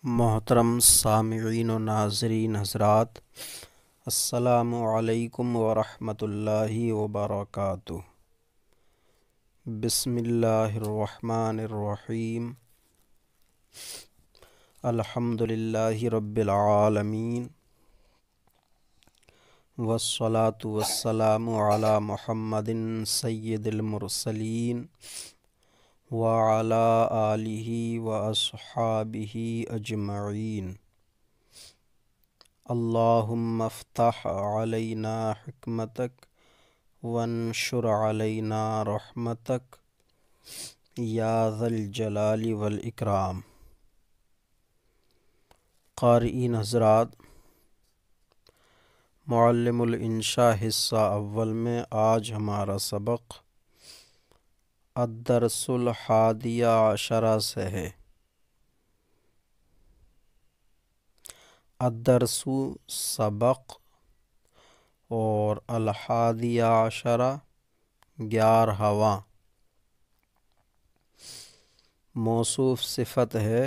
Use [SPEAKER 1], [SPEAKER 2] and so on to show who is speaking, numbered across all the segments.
[SPEAKER 1] محترم سامعین و ناظرین حضرات، السلام علیکم ورحمۃ اللہ وبرکاتہ۔ بسم اللہ الرحمن الرحیم۔ الحمد للہ رب العالمین، والصلاة والسلام علی محمد سید المرسلین وعلى آلہ واصحابہ اجمعین۔ اللہم افتح علینا حکمتک وانشر علینا رحمتک یا ذا الجلال والاکرام۔ قارئین حضرات، معلم الانشاء حصہ اول میں آج ہمارا سبق الدرس الحادی عشرہ سے ہے۔ الدرس سبق اور الحادی عشرہ 11واں، موصوف صفت ہے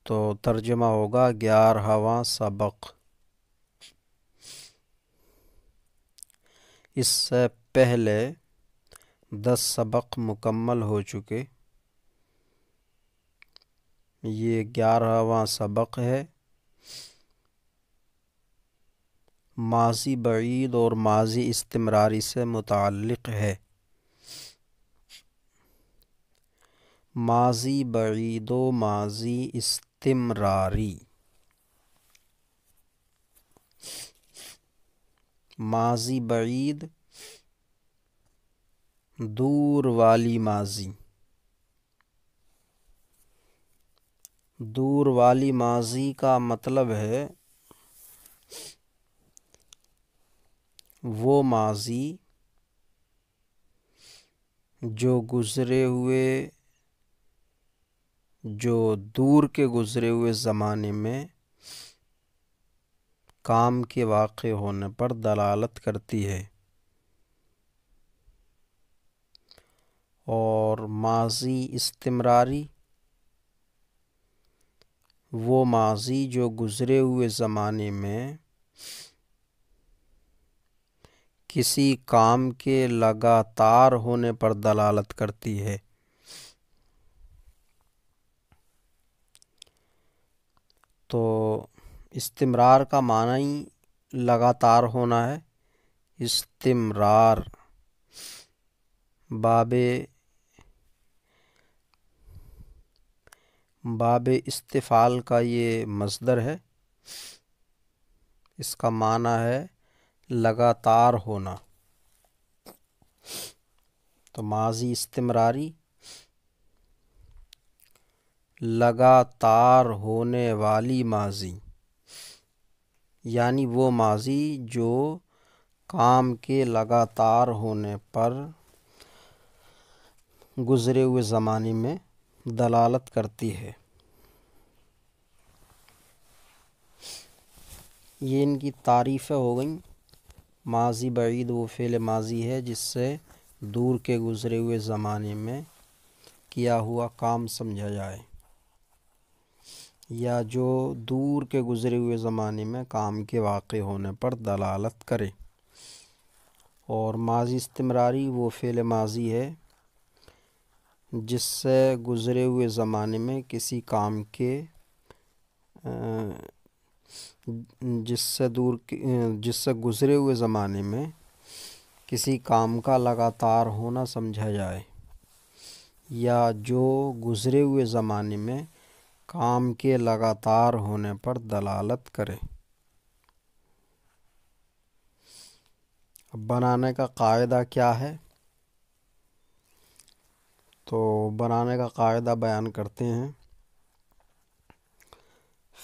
[SPEAKER 1] تو ترجمہ ہوگا 11واں سبق۔ اس سے پہلے 10 سبق مکمل ہو چکے، یہ 11واں سبق ہے۔ ماضی بعید اور ماضی استمراری سے متعلق ہے۔ ماضی بعید و ماضی استمراری۔ ماضی بعید دور والی ماضی، دور والی ماضی کا مطلب ہے وہ ماضی جو گزرے ہوئے، جو دور کے گزرے ہوئے زمانے میں کام کے واقع ہونے پر دلالت کرتی ہے، اور ماضی استمراری وہ ماضی جو گزرے ہوئے زمانے میں کسی کام کے لگاتار ہونے پر دلالت کرتی ہے۔ تو استمرار کا معنی ہی لگاتار ہونا ہے۔ استمرار باب استفعال کا یہ مصدر ہے، اس کا معنی ہے لگاتار ہونا۔ تو ماضی استمراری لگاتار ہونے والی ماضی، یعنی وہ ماضی جو کام کے لگاتار ہونے پر گزرے ہوئے زمانے میں دلالت کرتی ہے۔ یہ ان کی تعریفیں ہو گئیں۔ ماضی بعید وہ فعل ماضی ہے جس سے دور کے گزرے ہوئے زمانے میں کیا ہوا کام سمجھا جائے، یا جو دور کے گزرے ہوئے زمانے میں کام کے واقع ہونے پر دلالت کرے۔ اور ماضی استمراری وہ فعل ماضی ہے جس سے گزرے ہوئے زمانے میں کسی کام کے جس سے گزرے ہوئے زمانے میں کسی کام کا لگاتار ہونا سمجھا جائے، یا جو گزرے ہوئے زمانے میں کام کے لگاتار ہونے پر دلالت کرے۔ اب بنانے کا قاعدہ کیا ہے؟ تو بنانے کا قاعدہ بیان کرتے ہیں۔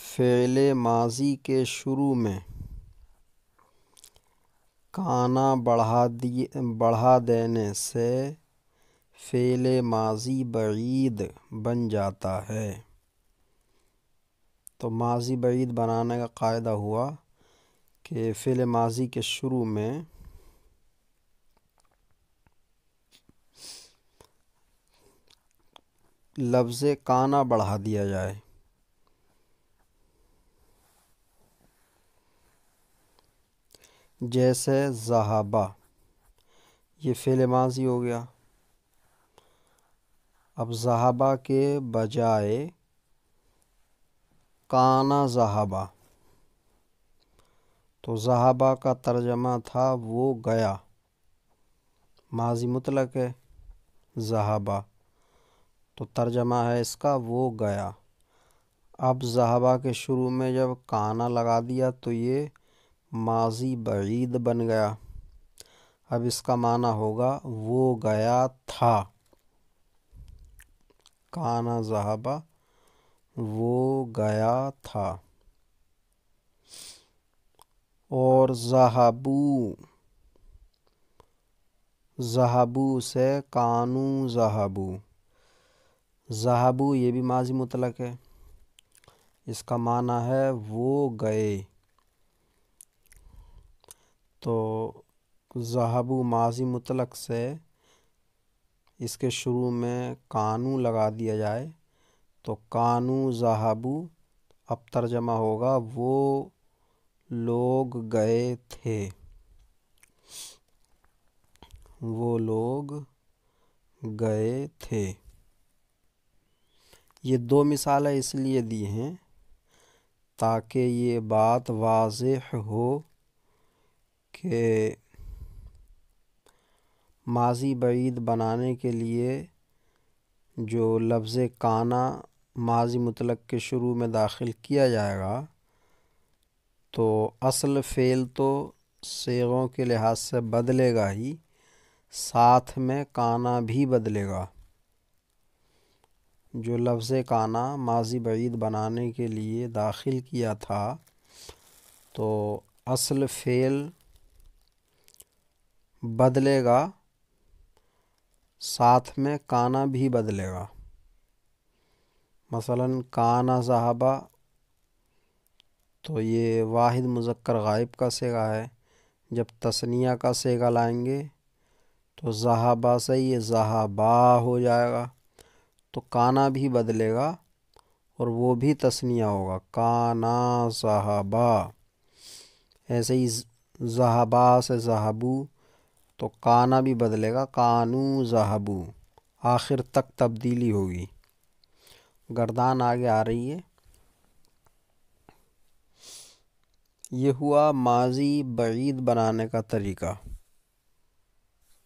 [SPEAKER 1] فعل ماضی کے شروع میں کانا بڑھا دینے سے فعل ماضی بعید بن جاتا ہے۔ تو ماضی بعید بنانے کا قاعدہ ہوا کہ فعل ماضی کے شروع میں لفظ کانا بڑھا دیا جائے، جیسے ذہبہ، یہ فعل ماضی ہو گیا۔ اب ذہبہ کے بجائے کانا ذہبہ، تو ذہبہ کا ترجمہ تھا وہ گیا، ماضی مطلق ہے ذہبہ، تو ترجمہ ہے اس کا وہ گیا۔ اب ذہبہ کے شروع میں جب کانا لگا دیا تو یہ ماضی بعید بن گیا۔ اب اس کا معنی ہوگا وہ گیا تھا، کانا ذہبہ وہ گیا تھا۔ اور ذہبو سے کانو ذہبو، ذہبو یہ بھی ماضی مطلق ہے، اس کا معنی ہے وہ گئے۔ تو ذہبو ماضی مطلق سے اس کے شروع میں کانو لگا دیا جائے تو کانو ذہبو، اب ترجمہ ہوگا وہ لوگ گئے تھے، وہ لوگ گئے تھے۔ یہ دو مثالیں اس لیے دی ہیں تاکہ یہ بات واضح ہو کہ ماضی بعید بنانے کے لیے جو لفظ کانا ماضی مطلق کے شروع میں داخل کیا جائے گا تو اصل فعل تو صیغوں کے لحاظ سے بدلے گا ہی، ساتھ میں کانا بھی بدلے گا۔ جو لفظ کانا ماضی بعید بنانے کے لیے داخل کیا تھا تو اصل فعل بدلے گا، ساتھ میں کانا بھی بدلے گا۔ مثلا کانا ذہبہ تو یہ واحد مذکر غائب کا صیغہ ہے، جب تثنیہ کا صیغہ لائیں گے تو ذہبہ سے یہ ذہبا ہو جائے گا، تو کانا بھی بدلے گا اور وہ بھی تثنیہ ہوگا، کانا ذہبا۔ ایسے ہی ذہبا سے ذہبو تو کانا بھی بدلے گا، کانو ذہبو، آخر تک تبدیلی ہوگی۔ گردان آگے آ رہی ہے۔ یہ ہوا ماضی بعید بنانے کا طریقہ،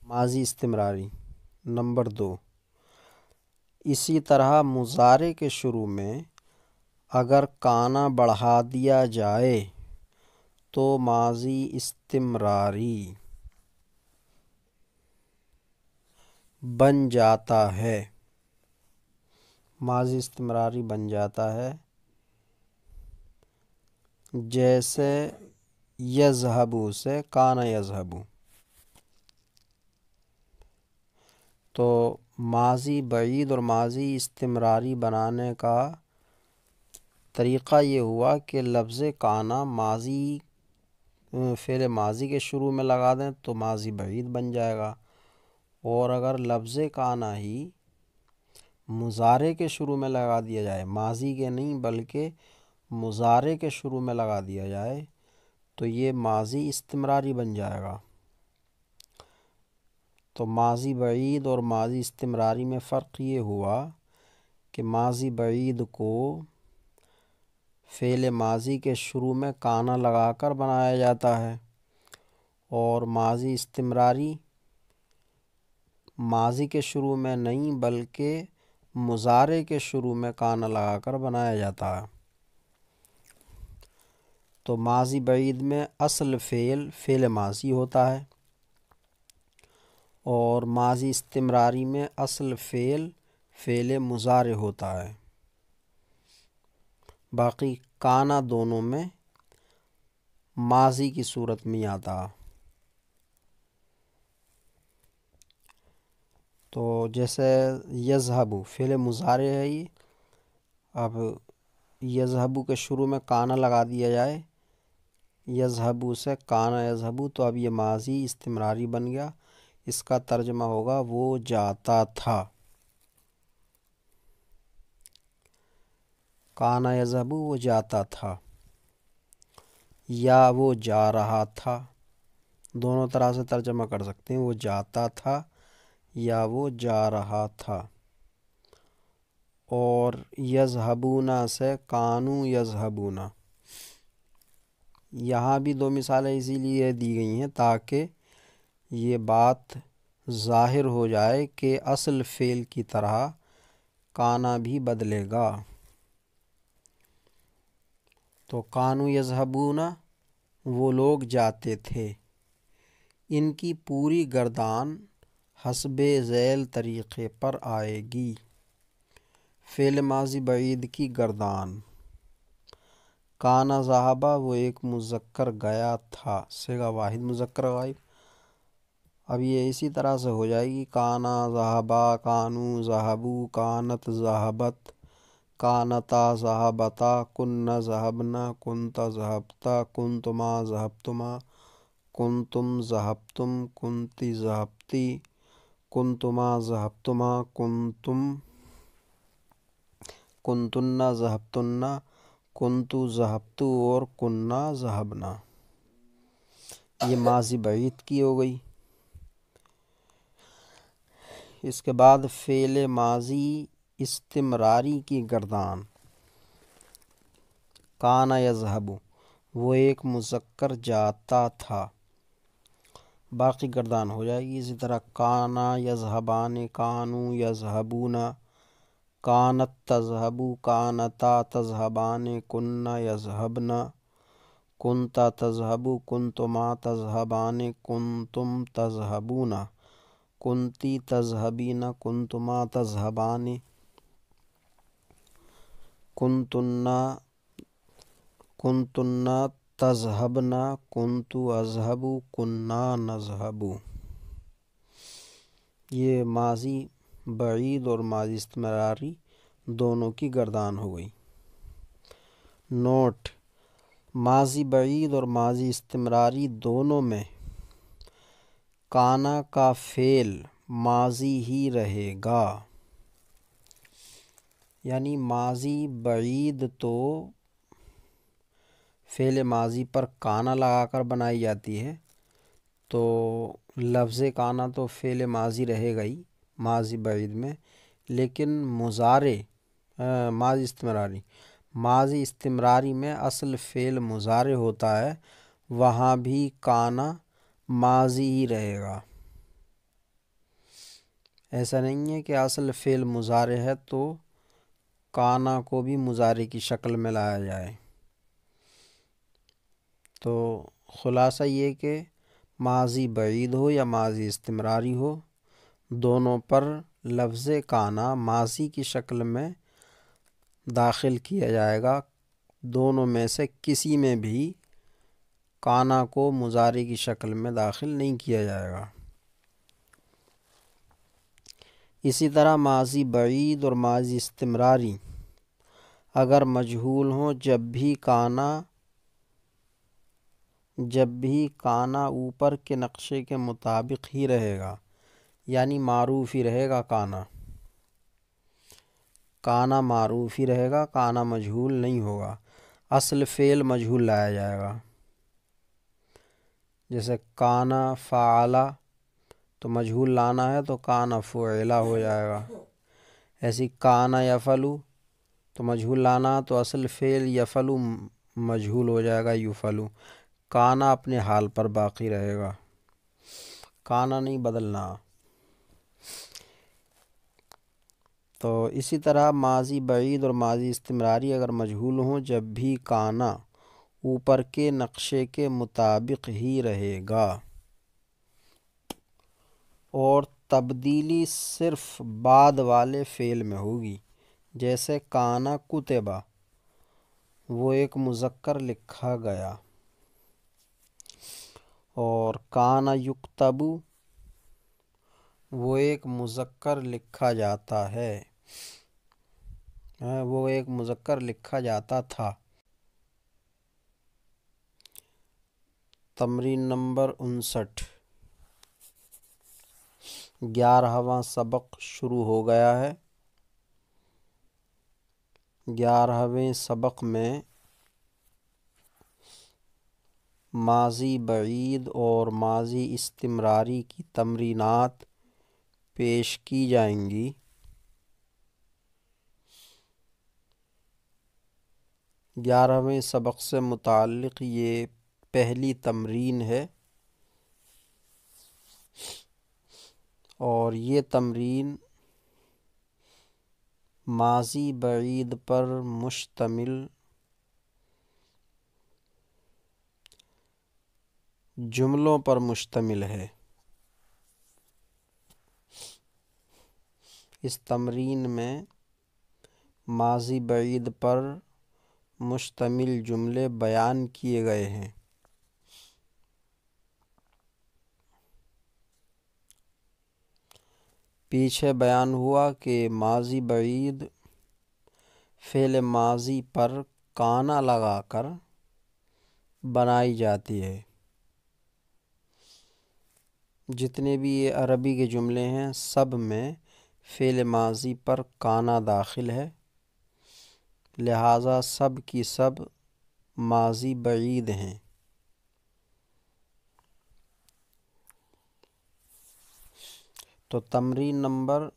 [SPEAKER 1] ماضی استمراری۔ نمبر 2، اسی طرح مضارع کے شروع میں اگر کانا بڑھا دیا جائے تو ماضی استمراری بن جاتا ہے، ماضی استمراری بن جاتا ہے۔ جیسے یذہبو سے کانا یذہبو، تو ماضی بعید اور ماضی استمراری بنانے کا طریقہ یہ ہوا کہ لفظ کانا ماضی فعل ماضی کے شروع میں لگا دیں تو ماضی بعید بن جائے گا، اور اگر لفظ کانا ہی مضارع کے شروع میں لگا دیا جائے، ماضی کے نہیں بلکہ مضارع کے شروع میں لگا دیا جائے تو یہ ماضی استمراری بن جائے گا۔ تو ماضی بعید اور ماضی استمراری میں فرق یہ ہوا کہ ماضی بعید کو فعل ماضی کے شروع میں کانا لگا کر بنایا جاتا ہے، اور ماضی استمراری ماضی کے شروع میں نہیں بلکہ مضارع کے شروع میں کانا لگا کر بنایا جاتا ہے۔ تو ماضی بعید میں اصل فعل ماضی ہوتا ہے، اور ماضی استمراری میں اصل فعل مضارع ہوتا ہے، باقی کانا دونوں میں ماضی کی صورت میں آتا۔ تو جیسے یذہبو فعل مضارع ہے یہ، اب یذہبو کے شروع میں کانا لگا دیا جائے، یذہبو سے کانا یذہبو، تو اب یہ ماضی استمراری بن گیا۔ اس کا ترجمہ ہوگا وہ جاتا تھا، کانا یذہبو وہ جاتا تھا، یا وہ جا رہا تھا، دونوں طرح سے ترجمہ کر سکتے ہیں، وہ جاتا تھا یا وہ جا رہا تھا۔ اور یذہبون سے کانوا یذہبون، یہاں بھی دو مثالیں اسی لیے دی گئی ہیں تاکہ یہ بات ظاہر ہو جائے کہ اصل فعل کی طرح کانا بھی بدلے گا۔ تو کانوا یذہبون، وہ لوگ جاتے تھے، ان کی پوری گردان حسب ذیل طریقے پر آئے گی۔ فعل ماضی بعید کی گردان، کانا ذہبہ وہ ایک مذکر گیا تھا، صیغہ واحد مذکر غائب۔ اب یہ اسی طرح سے ہو جائے گی، کانا ذہبا، کانوا ذہبوا، کانت ذہبت، کانتا ذہبتا، کن ذہبنا، کنت ذہبتا، کنتما ذہبتما، کنتم ذہبتم، کنتی ذہبتی، کنتما ذہبتما، کنتن ذہبتن، کنتو ذہبتو اور کننا ذہبنا۔ یہ ماضی بعید کی ہو گئی۔ اس کے بعد فعل ماضی استمراری کی گردان، کانا یذہب وہ ایک مذکر جاتا تھا، باقی گردان ہو جائے گی اسی طرح، کانا یذہبان، کانوا یذہبون، کانت تذہب، کانتا تذہبان، کننا یذہبن، کنتا تذہب، کنتما تذہبان، کنتم تذہبون، کنتی تذہبین، کنتما تذہبان، کنتن تذہبن، کنتو اذہب، کننا نذہب۔ یہ ماضی بعید اور ماضی استمراری دونوں کی گردان ہو گئی۔ نوٹ: ماضی بعید اور ماضی استمراری دونوں میں کانا کا فعل ماضی ہی رہے گا، یعنی ماضی بعید تو فعل ماضی پر کانا لگا کر بنائی جاتی ہے، تو لفظ کانا تو فعل ماضی رہے گا ہی ماضی بعید میں، لیکن ماضی استمراری میں اصل فعل مضارع ہوتا ہے، وہاں بھی کانا ماضی ہی رہے گا۔ ایسا نہیں ہے کہ اصل فعل مضارع ہے تو کانا کو بھی مضارع کی شکل میں لایا جائے۔ تو خلاصہ یہ کہ ماضی بعید ہو یا ماضی استمراری ہو، دونوں پر لفظ کانا ماضی کی شکل میں داخل کیا جائے گا، دونوں میں سے کسی میں بھی کانا کو مضارع کی شکل میں داخل نہیں کیا جائے گا۔ اسی طرح ماضی بعید اور ماضی استمراری اگر مجہول ہوں، جب بھی کانا اوپر کے نقشے کے مطابق ہی رہے گا، یعنی معروف ہی رہے گا، کانا معروف ہی رہے گا، کانا مجہول نہیں ہوگا، اصل فعل مجہول لایا جائے گا۔ جیسے کانا فعلا تو مجہول لانا ہے تو کانا فعلا ہو جائے گا، ایسی کانا یفعلو تو مجہول لانا تو اصل فعل یفعلو مجہول ہو جائے گا، یفعلو۔ کانا اپنے حال پر باقی رہے گا، کانا نہیں بدلنا۔ تو اسی طرح ماضی بعید اور ماضی استمراری اگر مجہول ہوں، جب بھی کانا اوپر کے نقشے کے مطابق ہی رہے گا، اور تبدیلی صرف بعد والے فعل میں ہوگی، جیسے کانا کتبہ وہ ایک مذکر لکھا گیا، اور کانا یکتب وہ ایک مذکر لکھا جاتا ہے، وہ ایک مذکر لکھا جاتا تھا۔ تمرین نمبر 59، 11واں سبق شروع ہو گیا ہے۔ 11ویں سبق میں ماضی بعید اور ماضی استمراری کی تمرینات پیش کی جائیں گی۔ 11ویں سبق سے متعلق یہ پہلی تمرین ہے، اور یہ تمرین ماضی بعید پر مشتمل جملوں پر مشتمل ہے۔ اس تمرین میں ماضی بعید پر مشتمل جملے بیان کیے گئے ہیں۔ پیچھے بیان ہوا کہ ماضی بعید فعل ماضی پر کانا لگا کر بنائی جاتی ہے۔ جتنے بھی یہ عربی کے جملے ہیں سب میں فعل ماضی پر کانا داخل ہے، لہٰذا سب کی سب ماضی بعید ہیں۔ تو تمرین نمبر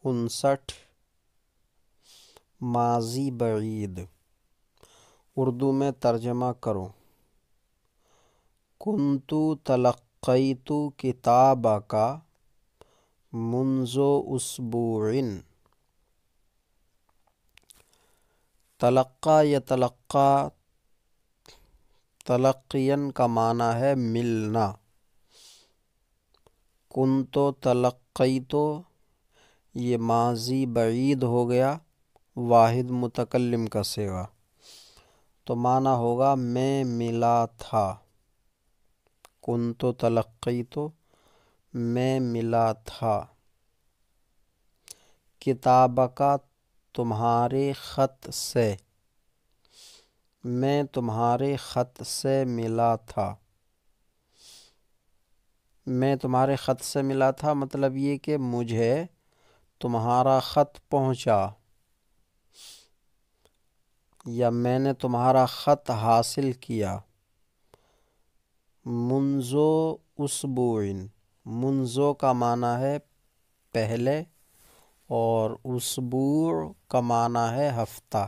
[SPEAKER 1] 59، ماضی بعید، اردو میں ترجمہ کرو۔ کنتو تلقیت کتابک منذ اسبوع۔ تلقی یتلقی، تلقین کا معنی ہے ملنا۔ کنتو تلقیتو یہ ماضی بعید ہو گیا، واحد متکلم کا صیغہ، تو معنی ہوگا میں ملا تھا۔ کنتو تلقیتو میں ملا تھا۔ کتابک تمہارے خط سے، میں تمہارے خط سے ملا تھا۔ میں تمہارے خط سے ملا تھا مطلب یہ کہ مجھے تمہارا خط پہنچا، یا میں نے تمہارا خط حاصل کیا۔ منذ اسبوع، منذ کا معنی ہے پہلے، اور اسبوع کا معنی ہے ہفتہ،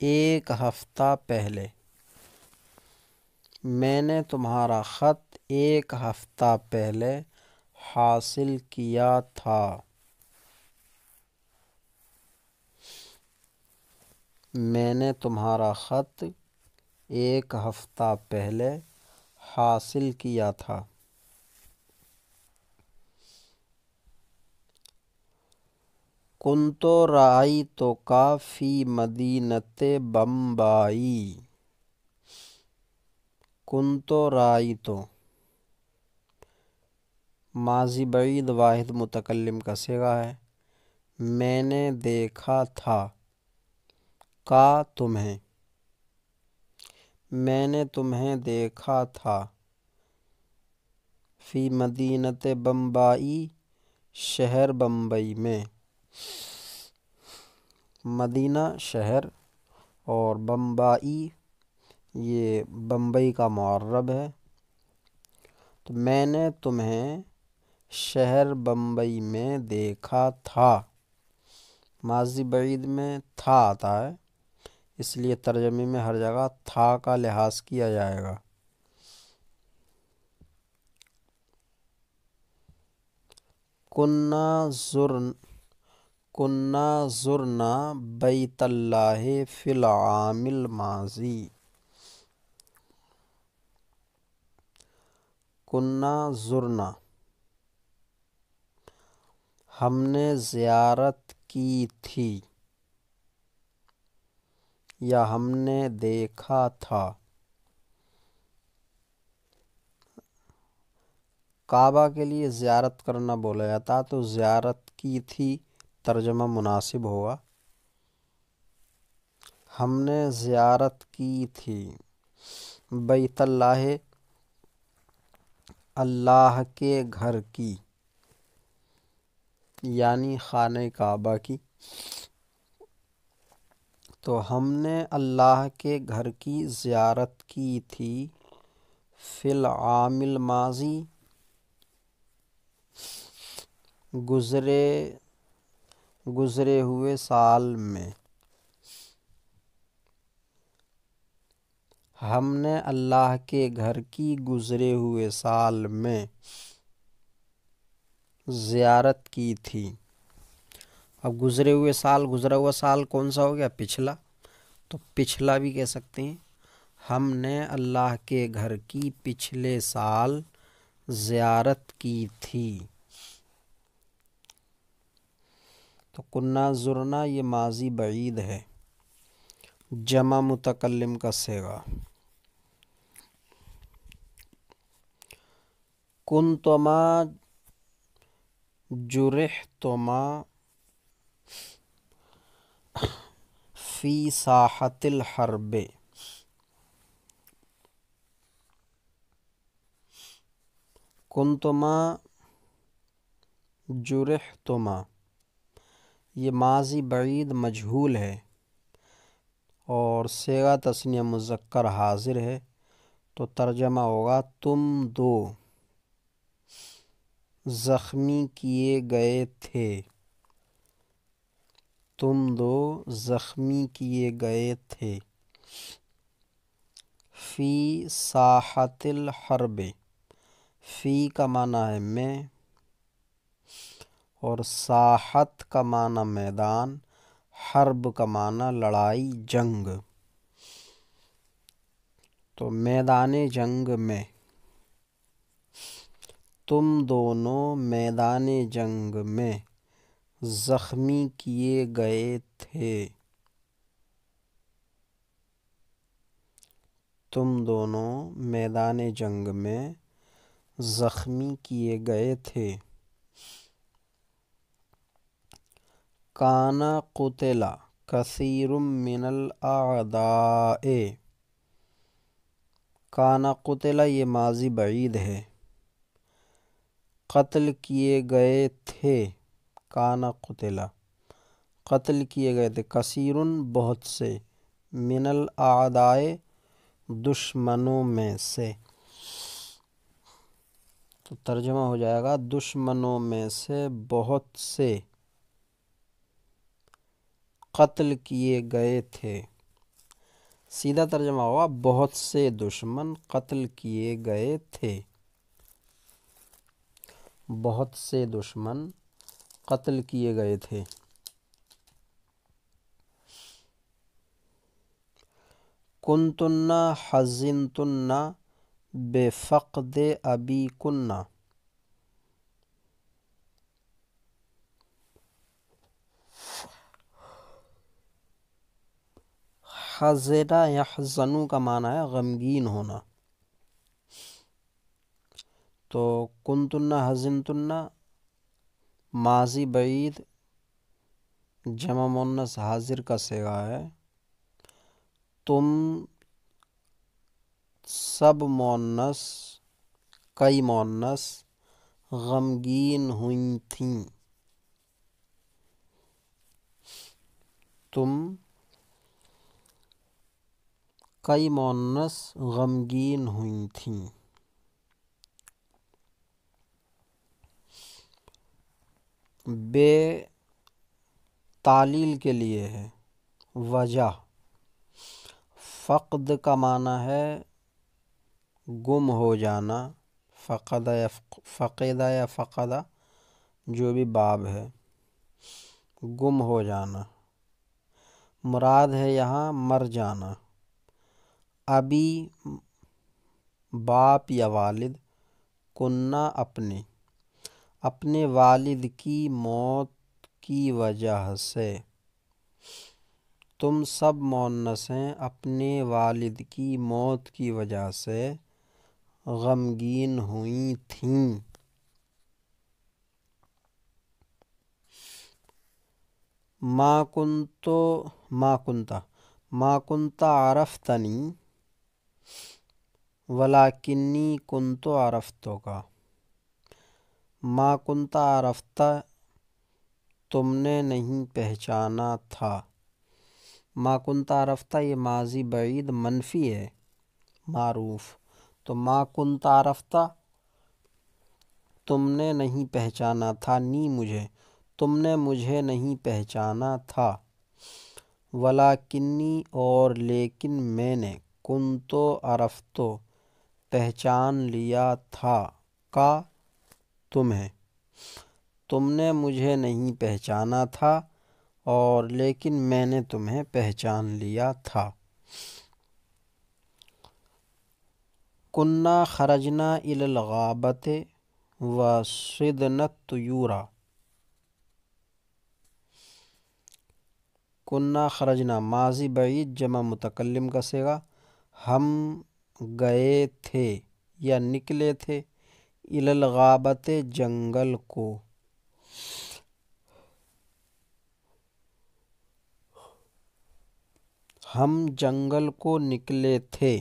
[SPEAKER 1] ایک ہفتہ پہلے۔ میں نے تمہارا خط ایک ہفتہ پہلے حاصل کیا تھا۔ میں نے تمہارا خط ایک ہفتہ پہلے حاصل کیا تھا۔ کنتو رأیتک فی مدینۃ بمبئی۔ کنتو رأیتو ماضی بعید واحد متکلم کا صیغہ ہے، میں نے دیکھا تھا، کا تمہیں، میں نے تمہیں دیکھا تھا، فی مدینۃ بمبئی شہر بمبئی میں۔ مدینہ شہر اور بمبئی یہ بمبئی کا معرب ہے، تو میں نے تمہیں شہر بمبئی میں دیکھا تھا۔ ماضی بعید میں تھا آتا ہے، اس لیے ترجمے میں ہر جگہ تھا کا لحاظ کیا جائے گا۔ کنّا زرنا بیت اللہ فی العام الماضی۔ کنّا زرنا ہم نے زیارت کی تھی، یا ہم نے دیکھا تھا۔ کعبہ کے لیے زیارت کرنا بولا جاتا تو زیارت کی تھی ترجمہ مناسب ہوگا۔ ہم نے زیارت کی تھی بیت اللہ، اللہ کے گھر کی، یعنی خانہ کعبہ کی۔ تو ہم نے اللہ کے گھر کی زیارت کی تھی فی العام الماضی گزرے ہوئے سال میں. ہم نے اللہ کے گھر کی گزرے ہوئے سال میں زیارت کی تھی. اب گزرے ہوئے سال، گزرا ہوا سال کون سا ہو گیا؟ پچھلا. تو پچھلا بھی کہہ سکتے ہیں. ہم نے اللہ کے گھر کی پچھلے سال زیارت کی تھی. تو کنا زرنا یہ ماضی بعید ہے، جمع متکلم کا صیغہ. کنتما جرحتما فی ساحت الحرب. کنتما جرحتما یہ ماضی بعید مجہول ہے اور صیغہ تثنیہ مذکر حاضر ہے، تو ترجمہ ہوگا تم دو زخمی کیے گئے تھے. تم دو زخمی کیے گئے تھے. فی ساحت الحرب، فی کا معنی ہے میں، اور ساحت کا معنی میدان، حرب کا معنی لڑائی جنگ. تو میدان جنگ میں، تم دونوں میدان جنگ میں زخمی کیے گئے تھے. تم دونوں میدان جنگ میں زخمی کیے گئے تھے. کان قتل کثیر من الاعداء. کان قتل یہ ماضی بعید ہے. قتل کیے گئے تھے. کان قتل قتل کیے گئے تھے. کثیر بہت سے، من الاعداء دشمنوں میں سے. تو ترجمہ ہو جائے گا دشمنوں میں سے بہت سے قتل کیے گئے تھے. سیدھا ترجمہ ہوا بہت سے دشمن قتل کیے گئے تھے. بہت سے دشمن قتل کیے گئے تھے. کنتن حزنتن بفقد ابیکن. حزن یحزن کا معنی ہے غمگین ہونا. تو کنتن حزنتن ماضی بعید جمع مؤنث حاضر کا صیغہ ہے. تم سب مؤنث، کئی مؤنث غمگین ہوئی تھیں. تم کئی مؤنث غمگین ہوئی تھیں. بے تعلیل کے لیے ہے، وجہ. فقد کا معنی ہے گم ہو جانا. فقد یا فقدہ جو بھی باب ہے، گم ہو جانا. مراد ہے یہاں مر جانا. ابی باپ یا والد، کننا اپنے والد کی موت کی وجہ سے. تم سب مؤنث ہیں اپنے والد کی موت کی وجہ سے غمگین ہوئی تھیں. ما کنت عرفتنی ولکنی کنت عرفتک. ما کنت عرفت تم نے نہیں پہچانا تھا. ما کنت عرفتہ یہ ماضی بعید منفی ہے معروف، تو ما کنت عرفتہ تم نے نہیں پہچانا تھا، نی مجھے، تم نے مجھے نہیں پہچانا تھا، ولاکنی اور لیکن میں نے، کنتو عرفتو پہچان لیا تھا، کا تمہیں، تم نے مجھے نہیں پہچانا تھا اور لیکن میں نے تمہیں پہچان لیا تھا۔ کنا خرجنا الی الغابۃ وصدنا الطیور، کنا خرجنا ماضی بعید جمع متکلم کا صیغہ، ہم گئے تھے یا نکلے تھے، الی الغابۃ جنگل کو، ہم جنگل کو نکلے تھے،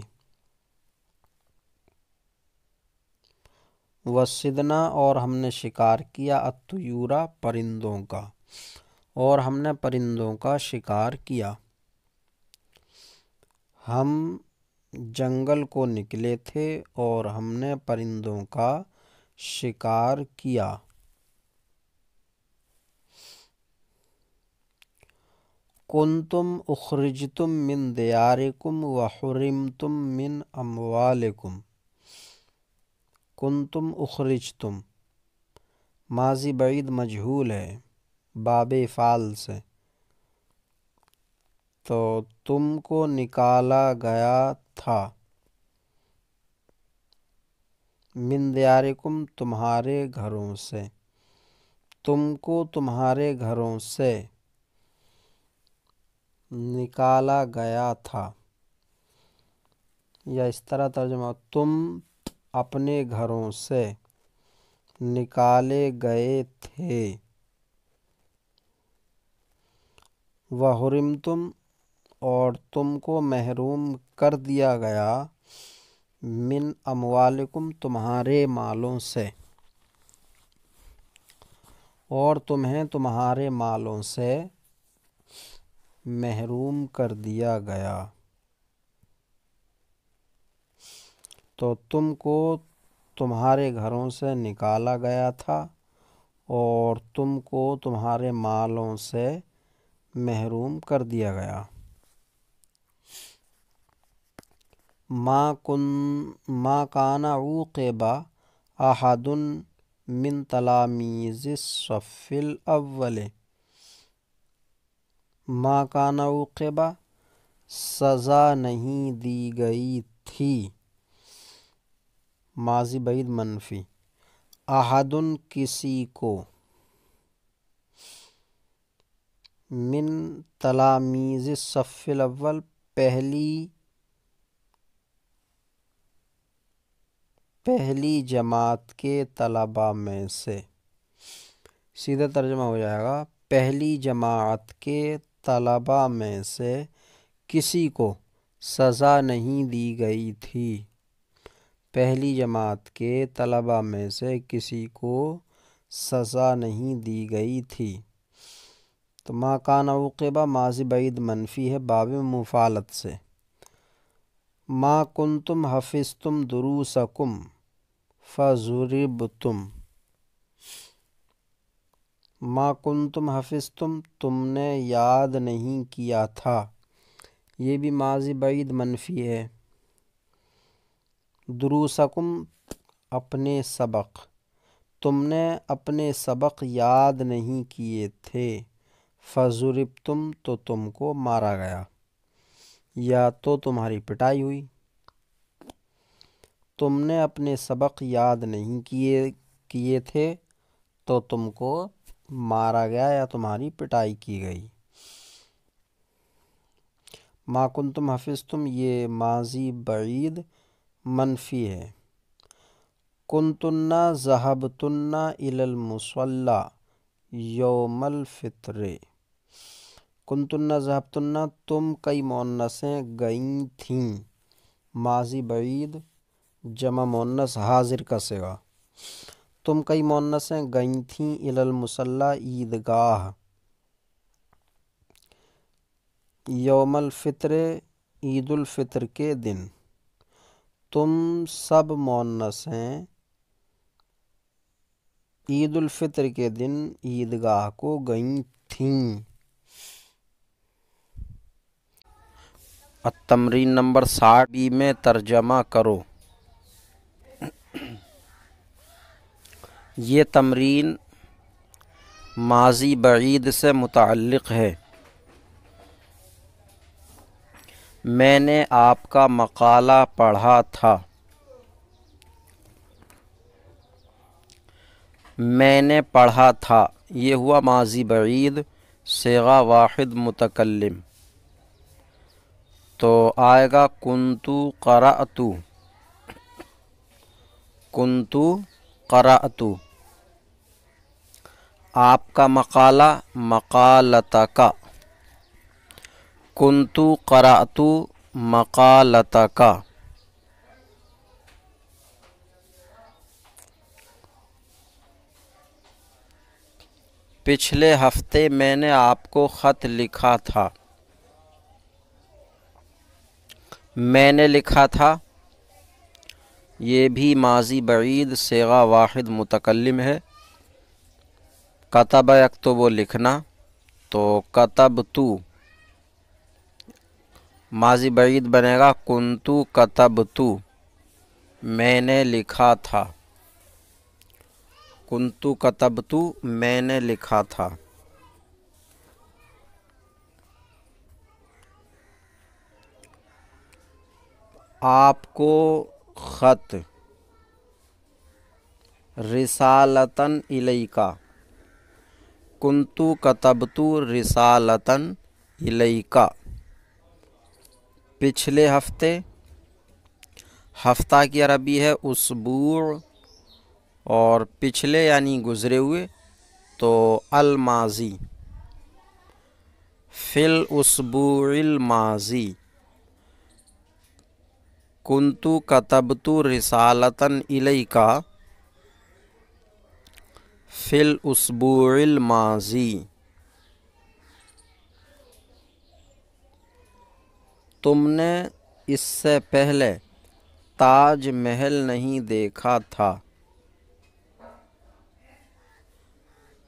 [SPEAKER 1] وصدنا اور ہم نے شکار کیا، الطیور پرندوں کا، اور ہم نے پرندوں کا شکار کیا، ہم جنگل کو نکلے تھے اور ہم نے پرندوں کا شکار کیا۔ کنتم اخرجتم من دیارکم وحرمتم من اموالکم، کنتم اخرجتم ماضی بعید مجہول ہے باب افعال سے، تو تم کو نکالا گیا تھا، من دیارکم تمہارے گھروں سے، تم کو تمہارے گھروں سے نکالا گیا تھا، یا اس طرح ترجمہ، تم اپنے گھروں سے نکالے گئے تھے، وحرمتم اور تم کو محروم کر دیا گیا، من اموالکم تمہارے مالوں سے، اور تمہیں تمہارے مالوں سے محروم کر دیا گیا، تو تم کو تمہارے گھروں سے نکالا گیا تھا اور تم کو تمہارے مالوں سے محروم کر دیا گیا۔ ما کان عوقب احد من تلامیذ الصف الاول، ما کان عوقب سزا نہیں دی گئی تھی، ماضی بعید منفی، احد کسی کو، من تلامیذ الصف الاول پہلی جماعت کے طلباء میں سے، سیدھا ترجمہ ہو جائے گا پہلی جماعت کے طلباء میں سے کسی کو سزا نہیں دی گئی تھی، پہلی جماعت کے طلباء میں سے کسی کو سزا نہیں دی گئی تھی، تو ما کان عوقبہ ماضی بعید منفی ہے باب مفعلت سے۔ ما کنتم حفظتم دروسکم فضربتم، ما کنتم حفظتم تم نے یاد نہیں کیا تھا، یہ بھی ماضی بعید منفی ہے، دروسکم اپنے سبق، تم نے اپنے سبق یاد نہیں کیے تھے، فضربتم تو تم کو مارا گیا یا تو تمہاری پٹائی ہوئی، تم نے اپنے سبق یاد نہیں کیے تھے تو تم کو مارا گیا یا تمہاری پٹائی کی گئی۔ ما کنتم حفظتم یہ ماضی بعید منفی ہے۔ کنتن ذہبتن الی المصلی یوم الفطر، کنتن ذہبتن تم کئی مؤنثیں گئیں تھیں، ماضی بعید جمع مؤنث حاضر کا صیغہ، تم کئی مؤنثیں گئیں تھیں الی المصلی عیدگاہ، یوم الفطر عید الفطر کے دن تم سب مؤنث ہیں عید الفطر کے دن عیدگاہ کو گئی تھیں۔ التمرین نمبر 60 میں ترجمہ کرو۔ یہ تمرین ماضی بعید سے متعلق ہے۔ میں نے آپ کا مقالہ پڑھا تھا۔ میں نے پڑھا تھا، یہ ہوا ماضی بعید، صیغہ واحد متکلم، تو آئے گا کنتو قرأتو، کنتو قرأتو۔ آپ کا مقالہ مقالتک، کنتو قرأتو مقالتک۔ پچھلے ہفتے میں نے آپ کو خط لکھا تھا۔ میں نے لکھا تھا، یہ بھی ماضی بعید صیغہ واحد متکلم ہے۔ کتب یکتب لکھنا، تو کتبتو ماضی بعید بنے گا کنتو کتبتو، میں نے لکھا تھا، کنتو کتبتو میں نے لکھا تھا۔ آپ کو خط رسالتاً الیکا، کنتو کتبتو رسالتاً الیکا۔ پچھلے ہفتے، ہفتہ کی عربی ہے اسبوع، اور پچھلے یعنی گزرے ہوئے تو الماضی، فی الاسبوع الماضی، کنتو کتبتو رسالتاً الیکا فی الاسبوع الماضی۔ تم نے اس سے پہلے تاج محل نہیں دیکھا تھا۔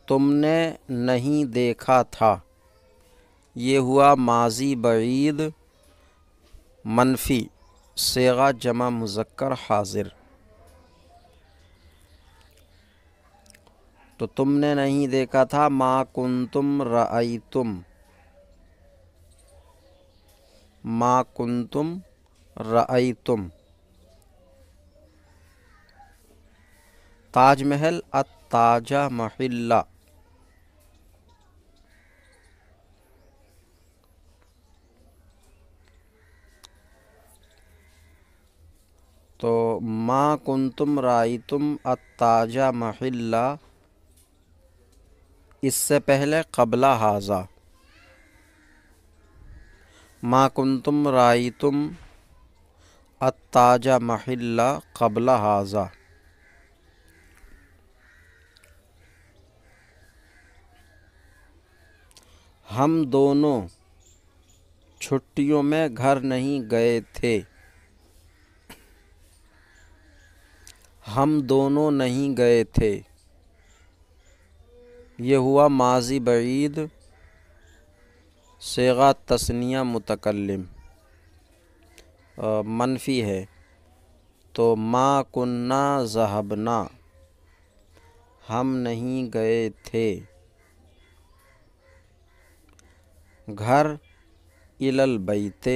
[SPEAKER 1] تم نے نہیں دیکھا تھا، یہ ہوا ماضی بعید منفی، صیغہ جمع مذکر حاضر۔ تو تم نے نہیں دیکھا تھا، ما کنتم رأیتم، ما کنتم رأیتم۔ تاج محل، التاج محلہ، تو ما کنتم رأیتم التاج محلہ، اس سے پہلے قبل ھذا، ما کنتم رأیتم التاج محلہ قبل ھذا۔ ہم دونوں چھٹیوں میں گھر نہیں گئے تھے۔ ہم دونوں نہیں گئے تھے، یہ ہوا ماضی بعید صیغہ تثنیہ متکلم، منفی ہے، تو ما کننا ذهبنا، ہم نہیں گئے تھے۔ گھر الی البیت،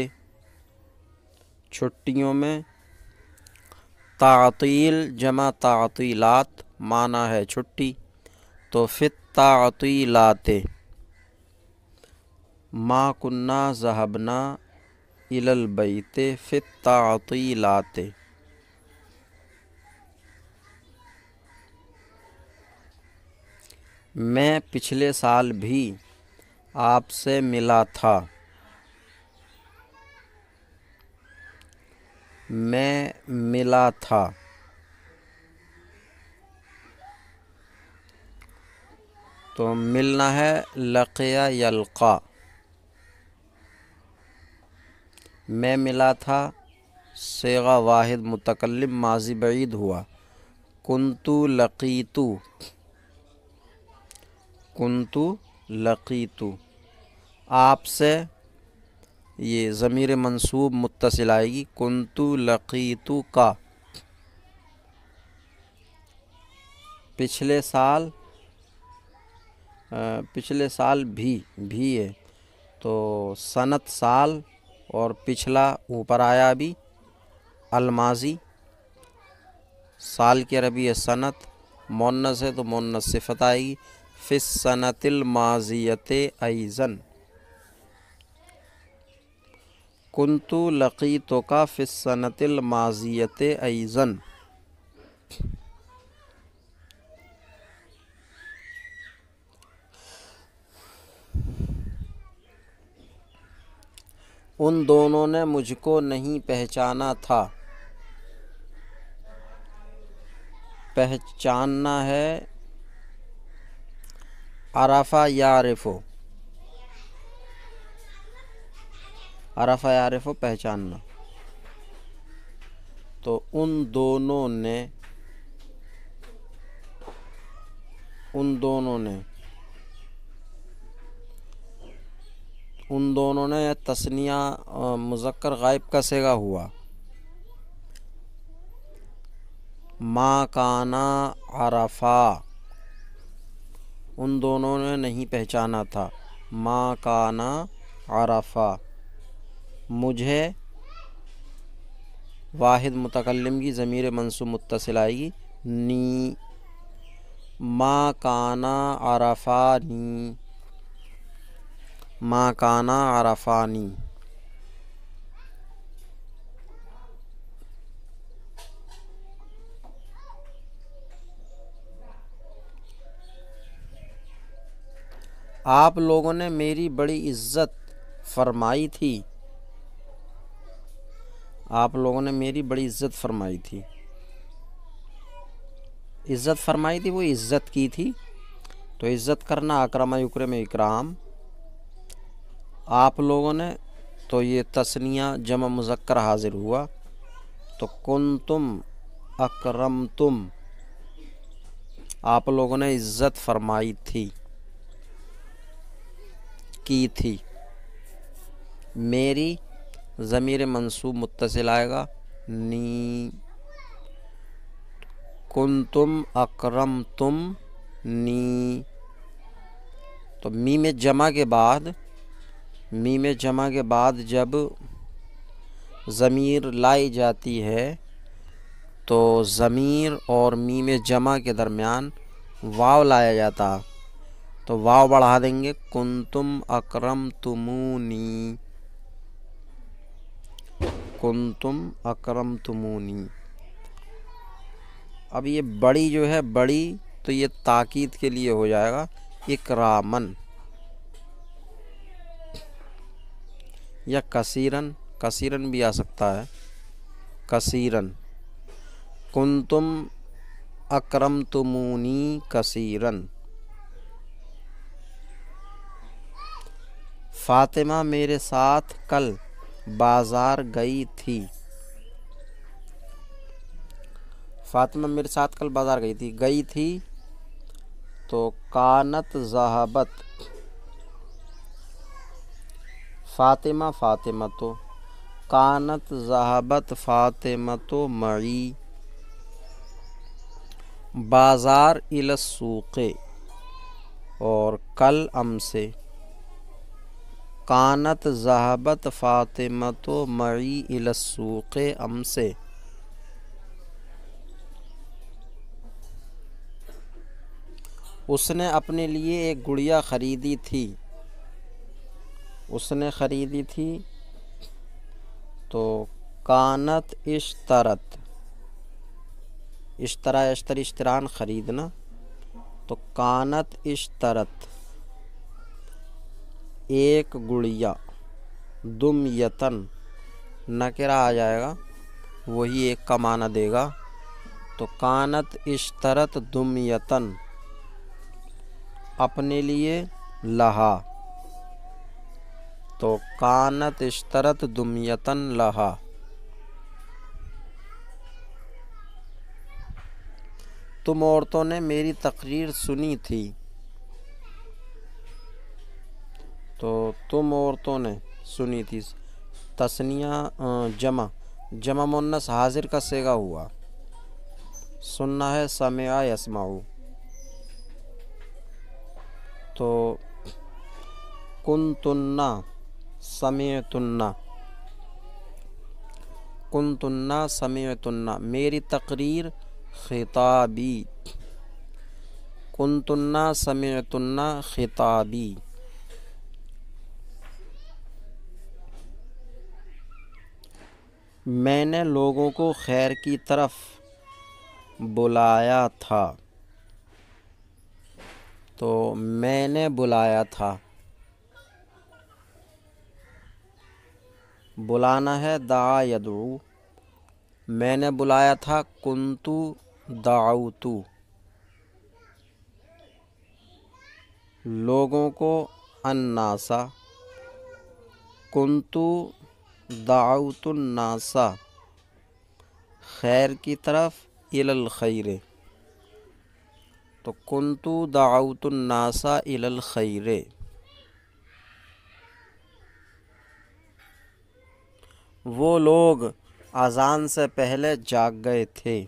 [SPEAKER 1] چھٹیوں میں، تعطیل جمع تعطیلات، معنی ہے چھٹی، تو فی التعطیلات، ما کننا ذهبنا الی البیت فی التعطیلات۔ میں پچھلے سال بھی آپ سے ملا تھا۔ میں ملا تھا، تو ملنا ہے لقی یلقا، میں ملا تھا صیغہ واحد متکلم ماضی بعید ہوا. کنتو لقیتو، کنتو لقیتو. آپ سے یہ ضمیر منصوب متصل آئے گی. کنتو لقیتو کا. پچھلے سال، پچھلے سال بھی ہے تو سنت سال اور پچھلا اوپر آیا ابھی الماضی. سال کی عربی ہے سنت، مونث ہے تو مونث صفت آئے گی. فی السنۃ الماضیۃ ایضاً. کنتو لقیتک فی السنۃ الماضیۃ ایضاً. ان دونوں نے مجھ کو نہیں پہچانا تھا. پہچاننا ہے عرفہ یعرفو، عرفہ یعرفو پہچاننا. تو ان دونوں نے، ان دونوں نے، ان دونوں نے تثنیہ مذکر غائب کا صیغہ ہوا. ما کانا عرفا، ان دونوں نے نہیں پہچانا تھا. ما کانا عرفا. مجھے واحد متکلم کی ضمیر منصوب متصل آئے گی نی. ما کانا عرفانی، ما کانا عرفانی. آپ لوگوں نے میری بڑی عزت فرمائی تھی. آپ لوگوں نے میری بڑی عزت فرمائی تھی. عزت فرمائی تھی وہ عزت کی تھی، تو عزت کرنا اکرم یکرم اکرام. آپ لوگوں نے تو یہ تثنیہ جمع مذکر حاضر ہوا تو کنتم اکرمتم. آپ لوگوں نے عزت فرمائی تھی، کی تھی. میری ضمیر منصوب متصل آئے گا نی. کنتم اکرمتم نی. تو میم جمع کے بعد، میم جمع کے بعد جب ضمیر لائی جاتی ہے تو ضمیر اور میم جمع کے درمیان واو لایا جاتا، تو واو بڑھا دیں گے کنتم اکرمتمونی، کنتم اکرمتمونی. اب یہ بڑی جو ہے بڑی تو یہ تاکید کے لیے ہو جائے گا اکرامن، یا کثیرن، کثیرن بھی آ سکتا ہے کثیرن. کنتم اکرمتمونی کثیرن. فاطمہ میرے ساتھ کل بازار گئی تھی. فاطمہ میرے ساتھ کل بازار گئی تھی. گئی تھی تو کانت ذہبت. فاطمہ فاطمہ تو، کانت ذہبت فاطمہ تو معی. بازار الی السوق، اور کل ام سے. کانت ذہبت فاطمہ تو معی الی السوق ام سے. اس نے اپنے لیے ایک گڑیا خریدی تھی. اس نے خریدی تھی تو کانت اشترت. اشترا اشتری اشتران خریدنا، تو کانت اشترت ایک گڑیا. دم یتن نکرہ آ جائے گا، وہی ایک کا معنی دے گا. تو کانت اشترت دم یتن اپنے لیے، لہا تو کانت اشترت دمیتن لہا، تم عورتوں نے میری تقریر سنی تھی، تو تم عورتوں نے سنی تھی، تثنیہ جمع مؤنث حاضر کا صیغہ ہوا، سننا ہے سمع یسمعو، تو کنتن سمعتن میری تقریر خطابی، کنتن سمعتن خطابی، میں نے لوگوں کو خیر کی طرف بلایا تھا، تو میں نے بلایا تھا، بلانا ہے دعا یدعو، میں نے بلایا تھا کنتو دعوتو، لوگوں کو الناسا، کنتو دعوت الناسا، خیر کی طرف الی الخیر، تو کنتو دعوت الناسا الی الخیر، وہ لوگ اذان سے پہلے جاگ گئے تھے،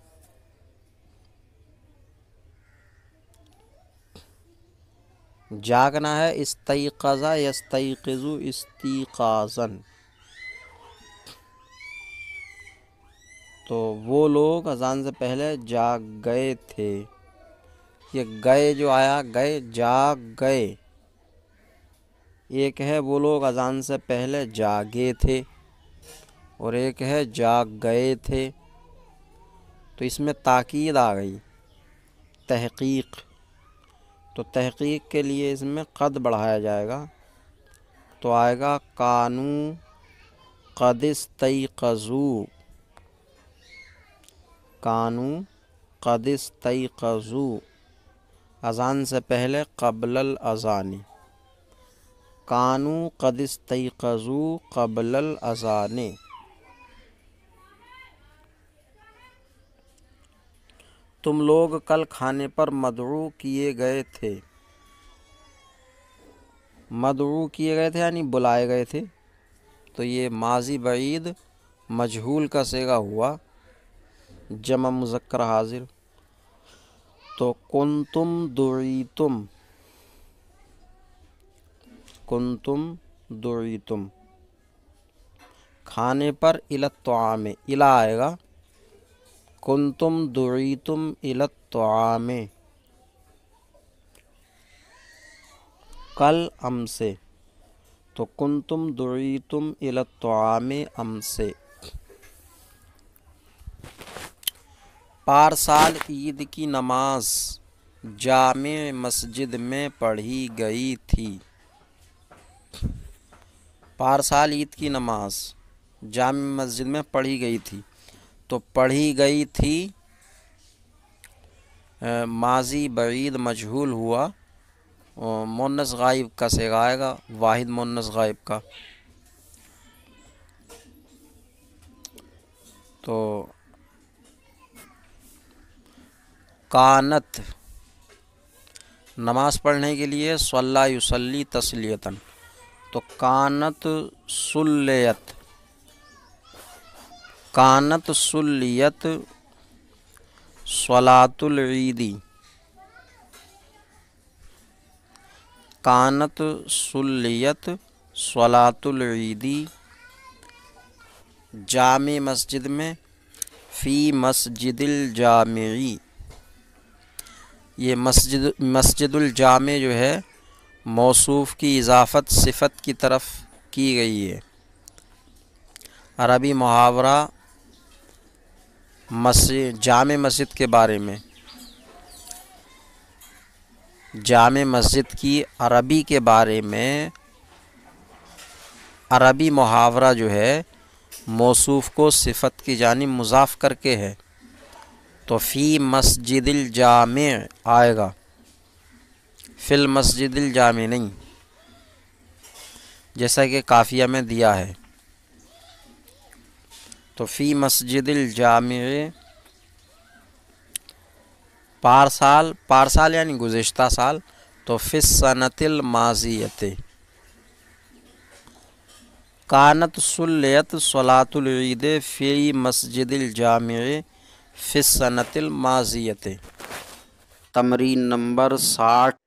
[SPEAKER 1] جاگنا ہے استیقظ یستیقظ استیقاظا، تو وہ لوگ اذان سے پہلے جاگ گئے تھے، یہ گئے جو آیا گئے جاگ گئے، ایک ہے وہ لوگ اذان سے پہلے جاگے تھے اور ایک ہے جاگ گئے تھے، تو اس میں تاکید آ گئی، تحقیق، تو تحقیق کے لیے اس میں قد بڑھایا جائے گا، تو آئے گا کانو قد استیقظوا، کانو قد استیقظوا، اذان سے پہلے قبل الاذان، کانو قد استیقظوا قبل الاذان، تم لوگ کل کھانے پر مدعو کیے گئے تھے، مدعو کیے گئے تھے یعنی بلائے گئے تھے، تو یہ ماضی بعید مجہول کا صیغہ ہوا، جمع مذکر حاضر، تو کنتم دعیتم کھانے پر الی الطعام، الی آئے گا، کنتم دعیتم الی الطعام، کل ام سے، تو کنتم دعیتم الی الطعام ام سے، پارسال عید کی نماز جامع مسجد میں پڑھی گئی تھی، پارسال عید کی نماز جامع مسجد میں پڑھی گئی تھی، تو پڑھی گئی تھی ماضی بعید مجہول ہوا، مؤنث غائب کا صیغہ آئے گا، واحد مؤنث غائب کا، تو کانت نماز پڑھنے کے لیے صلی یصلی تسلیتاً، تو کانت سلیت، کانت سلیت صلاۃ العیدی، کانت سلیت صلاۃ العیدی جامع مسجد میں، فی مسجد الجامعی، یہ مسجد الجامع جو ہے موصوف کی اضافت صفت کی طرف کی گئی ہے، عربی محاورہ جامع مسجد کے بارے میں، جامع مسجد کی عربی کے بارے میں عربی محاورہ جو ہے موصوف کو صفت کی جانب مضاف کر کے ہے، تو فی مسجد الجامع آئے گا، فی المسجد الجامع نہیں، جیسا کہ قافیہ میں دیا ہے۔ تو فی مسجد الجامع پارسال یعنی گزشتہ سال، تو فی السنۃ الماضیۃ کانت صلیت صلاۃ العید فی مسجد الجامع فی السنۃ الماضیۃ۔ تمرین نمبر 60۔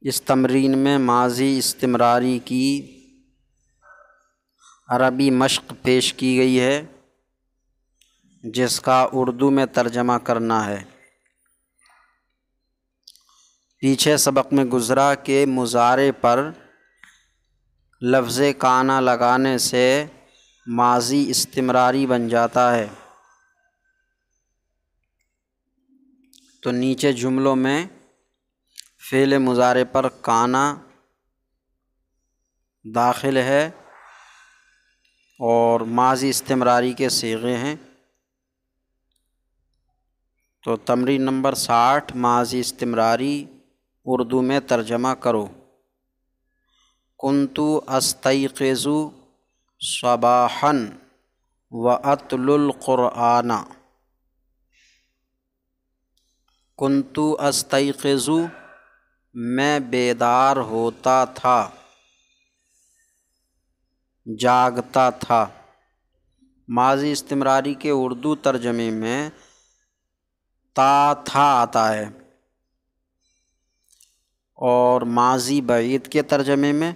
[SPEAKER 1] اس تمرین میں ماضی استمراری کی عربی مشق پیش کی گئی ہے، جس کا اردو میں ترجمہ کرنا ہے۔ پیچھے سبق میں گزرا کہ مضارع پر لفظ کانا لگانے سے ماضی استمراری بن جاتا ہے، تو نیچے جملوں میں فعل مضارع پر کانا داخل ہے اور ماضی استمراری کے صیغے ہیں۔ تو تمرین نمبر 60، ماضی استمراری اردو میں ترجمہ کرو۔ کنت استیقظ صباحا واتلو القرآن۔ کنت استیقظ میں بیدار ہوتا تھا، جاگتا تھا۔ ماضی استمراری کے اردو ترجمے میں تھا آتا ہے، اور ماضی بعید کے ترجمے میں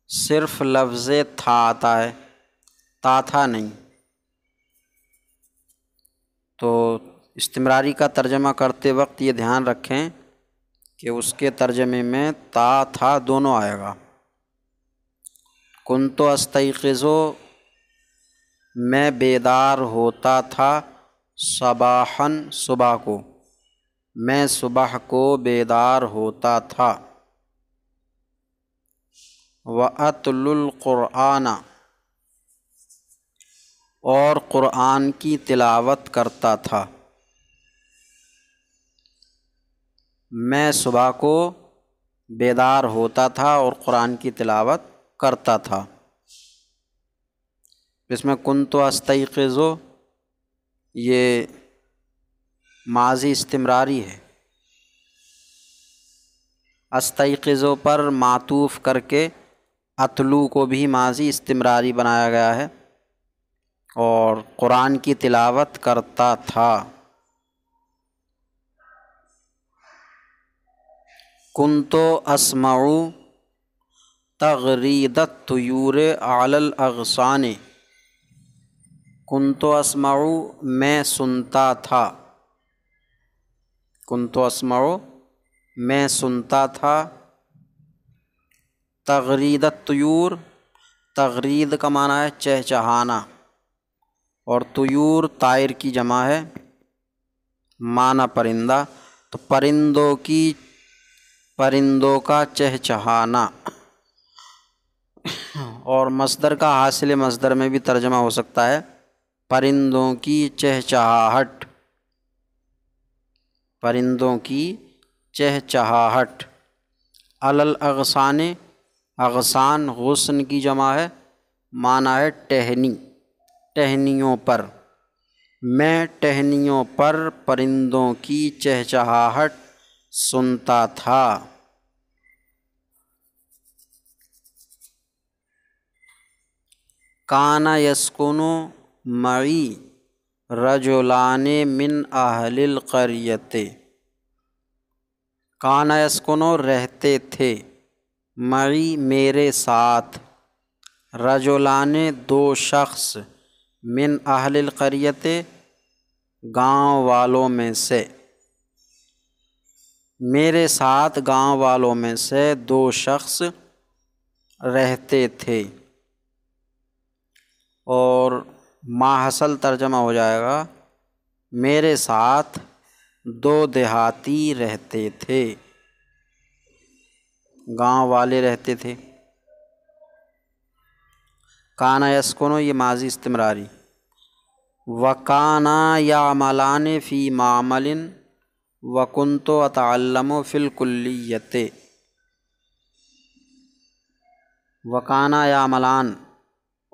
[SPEAKER 1] صرف لفظ تھا آتا ہے، تھا نہیں۔ تو استمراری کا ترجمہ کرتے وقت یہ دھیان رکھیں کہ اس کے ترجمے میں تھا دونوں آئے گا۔ کنت استیقظ میں بیدار ہوتا تھا، صباحاً صبح کو، میں صبح کو بیدار ہوتا تھا۔ وَأَتْلُو الْقُرْآنَ اور قرآن کی تلاوت کرتا تھا۔ میں صبح کو بیدار ہوتا تھا اور قرآن کی تلاوت کرتا تھا۔ اس میں کنت استیقظ یہ ماضی استمراری ہے، استیقظ پر معطوف کر کے اتلو کو بھی ماضی استمراری بنایا گیا ہے، اور قرآن کی تلاوت کرتا تھا۔ کنت اسمع تغرید الطیور علی الاغصان۔ کنت اسمع میں سنتا تھا، کنت اسمع میں سنتا تھا، تغرید الطیور، تغرید کا معنی ہے چہچہانا، اور طیور طائر کی جمع ہے، معنی پرندہ، تو پرندوں کا چہچہانا۔ اور مصدر کا حاصل مصدر میں بھی ترجمہ ہو سکتا ہے پرندوں کی چہچہاہٹ، پرندوں کی چہچہاہٹ۔ علی الاغصان، اغصان غصن کی جمع ہے، معنی ہے ٹہنی، ٹہنیوں پر، میں ٹہنیوں پر پرندوں کی چہچہاہٹ سنتا تھا۔ کان یسکن معی رجلان من اہل القریۃ۔ کان یسکن رہتے تھے، معی میرے ساتھ، رجلان دو شخص، من اہل القریۃ گاؤں والوں میں سے، میرے ساتھ گاؤں والوں میں سے دو شخص رہتے تھے، اور ماحصل ترجمہ ہو جائے گا میرے ساتھ دو دیہاتی رہتے تھے، گاؤں والے رہتے تھے۔ کانا یسکن یہ ماضی استمراری۔ وکانا یعملان فی معمل وکنت اتعلم فی الکلیۃ۔ وکانا یعملان،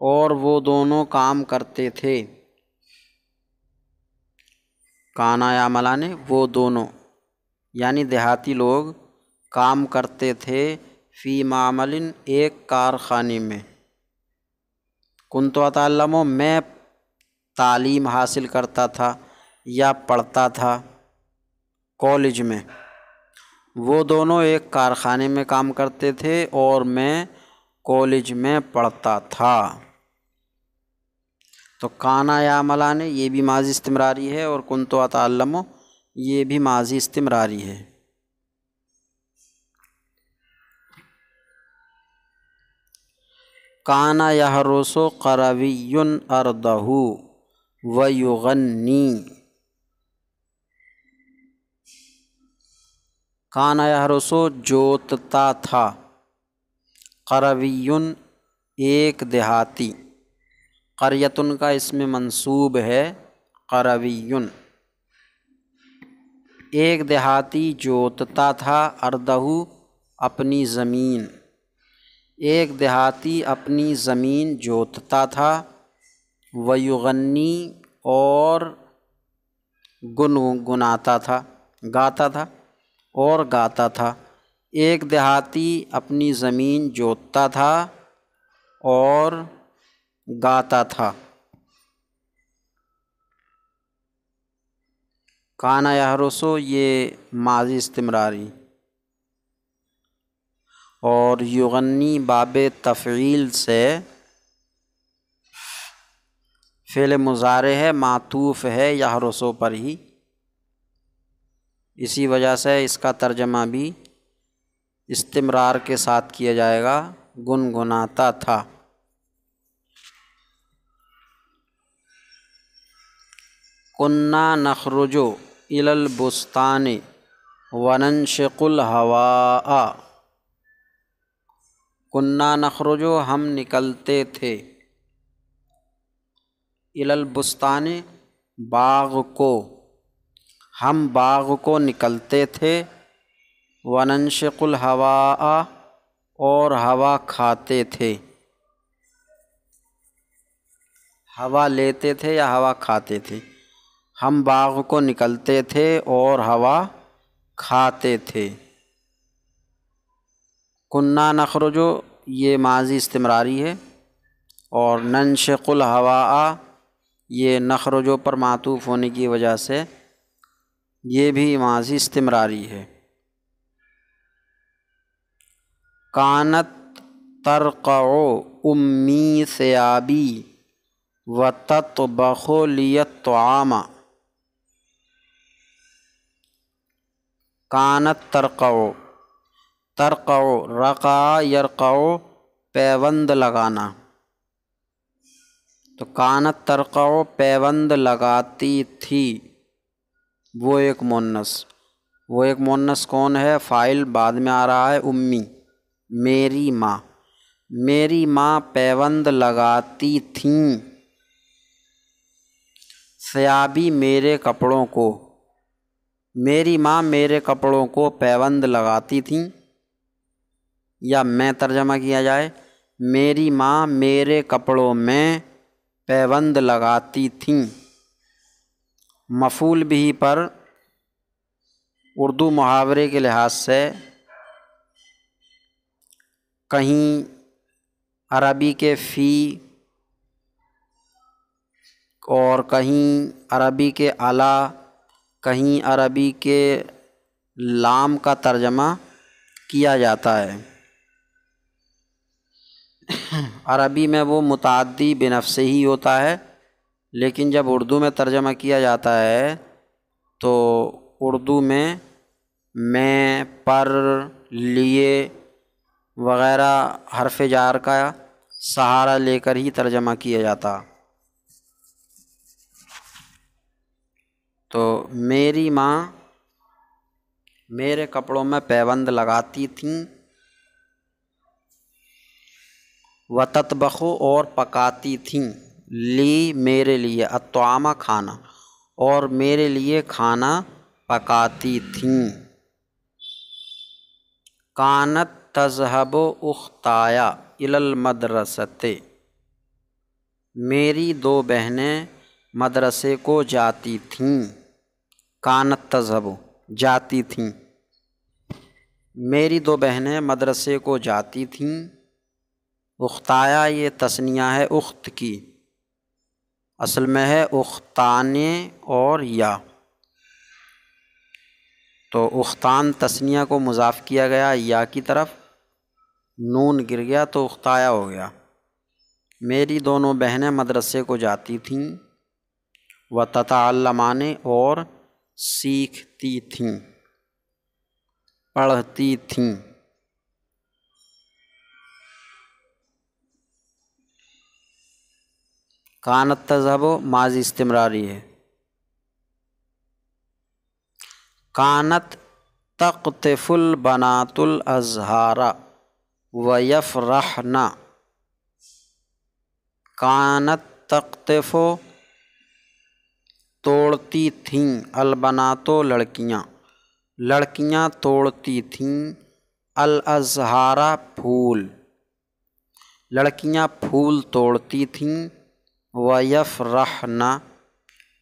[SPEAKER 1] اور وہ دونوں کام کرتے تھے، کانا یعملان وہ دونوں، یعنی دیہاتی لوگ کام کرتے تھے، فی معمل ایک کارخانے میں، کنت اتعلم میں تعلیم حاصل کرتا تھا یا پڑھتا تھا کالج میں، وہ دونوں ایک کارخانے میں کام کرتے تھے اور میں کالج میں پڑھتا تھا۔ تو کانا یعملان یہ بھی ماضی استمراری ہے، اور کنت اتعلم یہ بھی ماضی استمراری ہے۔ کانا یحرس قروی ارضہ ویغنی، کانا یحرس جوتتا تھا، قروی ایک دیہاتی، قریۃ کا اسم منصوب ہے، قروی ایک دیہاتی جوتتا تھا، ارضہ اپنی زمین، ایک دیہاتی اپنی زمین جوتتا تھا، ویغنی اور گنگناتا تھا، گاتا تھا اور گاتا تھا، ایک دیہاتی اپنی زمین جوتتا تھا اور گاتا تھا۔ کانا یحرس یہ ماضی استمراری، اور یغنی باب تفعیل سے فعل مضارع ہے، معطوف ہے یحرس پر ہی، اسی وجہ سے اس کا ترجمہ بھی استمرار کے ساتھ کیا جائے گا، گنگناتا تھا۔ کنا نخرج الی البستان وننشق الہواء، کنا نخرج ہم نکلتے تھے، الی البستان باغ کو، ہم باغ کو نکلتے تھے، وننشق الہواء اور ہوا کھاتے تھے، ہوا لیتے تھے یا ہوا کھاتے تھے، ہم باغ کو نکلتے تھے اور ہوا کھاتے تھے۔ کنا نخرج یہ ماضی استمراری ہے، اور ننشق الہواء یہ نخرج پر معطوف ہونے کی وجہ سے یہ بھی ماضی استمراری ہے۔ کانت ترقع امی ثیابی وتطبخ لی الطعام، کانت ترقع، ترقع رقع یرقع پیوند لگانا، تو کانت ترقع پیوند لگاتی تھی، وہ ایک مؤنث کون ہے؟ فاعل بعد میں آ رہا ہے، امی، میری ماں، میری ماں پیوند لگاتی تھیں، ثیابی میرے کپڑوں کو، میری ماں میرے کپڑوں کو پیوند لگاتی تھیں، یا میں ترجمہ کیا جائے، میری ماں میرے کپڑوں میں پیوند لگاتی تھیں۔ مفعول بھی پر اردو محاورے کے لحاظ سے کہیں عربی کے فی اور کہیں عربی کے علی، کہیں عربی کے لام کا ترجمہ کیا جاتا ہے، عربی میں وہ متعدی بنفسہ ہی ہوتا ہے، لیکن جب اردو میں ترجمہ کیا جاتا ہے تو اردو میں، پر، لیے وغیرہ حرف جار کا سہارا لے کر ہی ترجمہ کیا جاتا۔ تو میری ماں میرے کپڑوں میں پیوند لگاتی تھیں، وتطبخ اور پکاتی تھیں، لی میرے لیے، الطعام کھانا، اور میرے لیے کھانا پکاتی تھیں۔ کانت تذهب اختایا الی المدرسۃ، میری دو بہنیں مدرسے کو جاتی تھیں۔ کانت تذهب جاتی تھیں، میری دو بہنیں مدرسے کو جاتی تھیں۔ اختایا یہ تثنیہ ہے اخت کی، اصل میں ہے اختانے اور یا، تو اختان تثنیہ کو مضاف کیا گیا یا کی طرف، نون گر گیا تو اختایا ہو گیا۔ میری دونوں بہنیں مدرسے کو جاتی تھیں، وتتعلمان اور سیکھتی تھیں، پڑھتی تھیں۔ کانت تذهب ماضی استمراری ہے۔ کانت تقطف البنات الازہار ویفرحن، کانت تقطف توڑتی تھیں، البنات لڑکیاں، لڑکیاں توڑتی تھیں، الازہار پھول، لڑکیاں پھول توڑتی تھیں، ویفرحن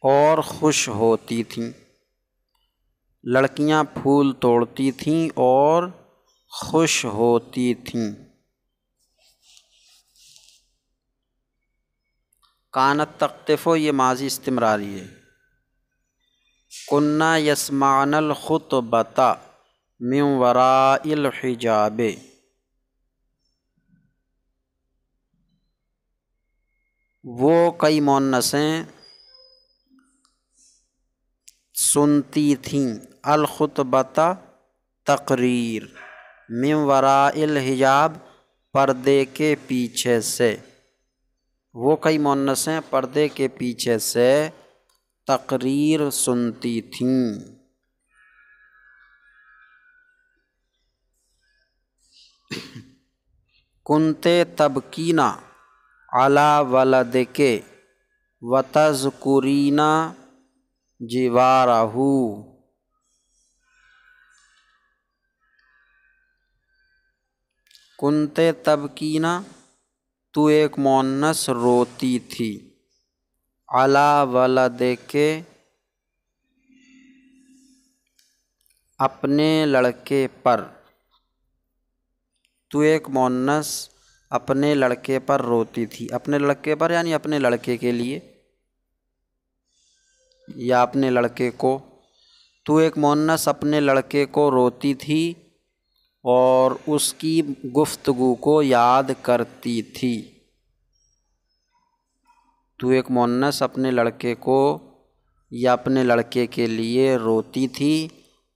[SPEAKER 1] اور خوش ہوتی تھیں، لڑکیاں پھول توڑتی تھیں اور خوش ہوتی تھیں۔ کانت تقطف یہ ماضی استمراری ہے۔ کنا یسمعن الخطبۃ من وراء الحجاب، وہ کئی مؤنثیں سنتی تھیں، الخطبۃ تقریر، من وراء الحجاب پردے کے پیچھے سے، وہ کئی مؤنثیں پردے کے پیچھے سے تقریر سنتی تھیں۔ کنتے تبکین علی ولدک وتذکرین جوارہ، کنتے تبکین تو ایک مؤنث روتی تھی، علی ولدک اپنے لڑکے پر، تو ایک مؤنث اپنے لڑکے پر روتی تھی، اپنے لڑکے پر یعنی اپنے لڑکے کے لیے یا اپنے لڑکے کو، تو ایک مؤنث اپنے لڑکے کو روتی تھی اور اس کی گفتگو کو یاد کرتی تھی، تو ایک مؤنث اپنے لڑکے کو یا اپنے لڑکے کے لیے روتی تھی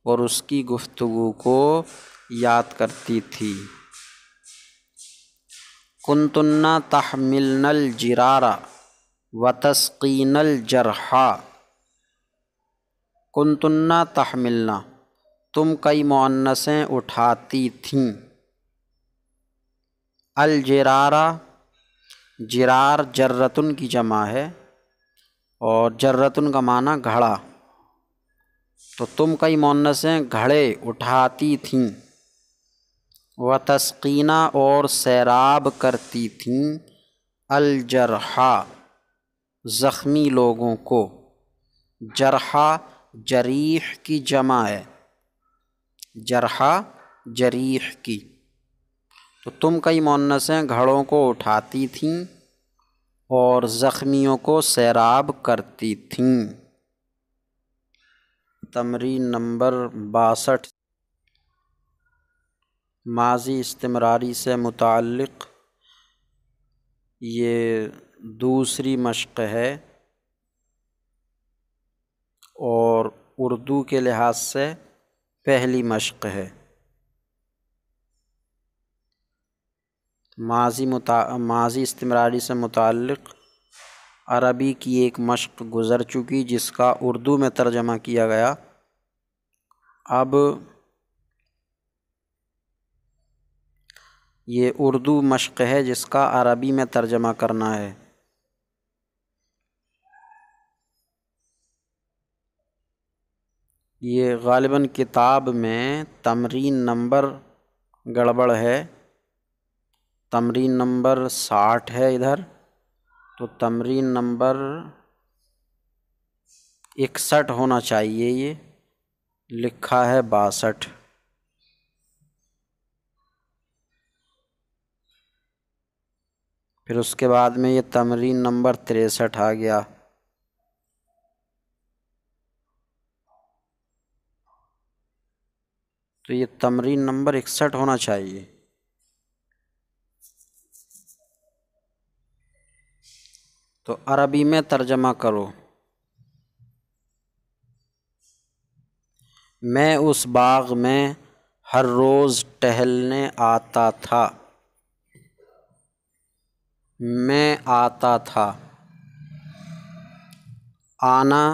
[SPEAKER 1] اور اس کی گفتگو کو یاد کرتی تھی۔ کنتن تحملن الجرار وتسقین الجرحى، کنتن تحملن تم کئی مؤنثیں اٹھاتی تھیں، الجرار جرار جرتن کی جمع ہے اور جرتن کا معنی گھڑا، تو تم کئی مؤنثیں گھڑے اٹھاتی تھیں، وتسقین اور سیراب کرتی تھیں، الجرحى زخمی لوگوں کو، جرحى جریح کی جمع ہے، جرحى جریح کی، تو تم کئی مؤنثیں گھڑوں کو اٹھاتی تھیں اور زخمیوں کو سیراب کرتی تھیں۔ تمرین نمبر 62 ماضی استمراری سے متعلق یہ دوسری مشق ہے اور اردو کے لحاظ سے پہلی مشق ہے۔ ماضی استمراری سے متعلق عربی کی ایک مشق گزر چکی جس کا اردو میں ترجمہ کیا گیا، اب یہ اردو مشق ہے جس کا عربی میں ترجمہ کرنا ہے۔ یہ غالباً کتاب میں تمرین نمبر گڑبڑ ہے۔ تمرین نمبر 60 ہے ادھر، تو تمرین نمبر 61 ہونا چاہیے، یہ لکھا ہے 62۔ پھر اس کے بعد میں یہ تمرین نمبر 63 آ گیا۔ تو یہ تمرین نمبر 61 ہونا چاہیے۔ تو عربی میں ترجمہ کرو۔ میں اس باغ میں ہر روز ٹہلنے آتا تھا۔ میں آتا تھا، آنا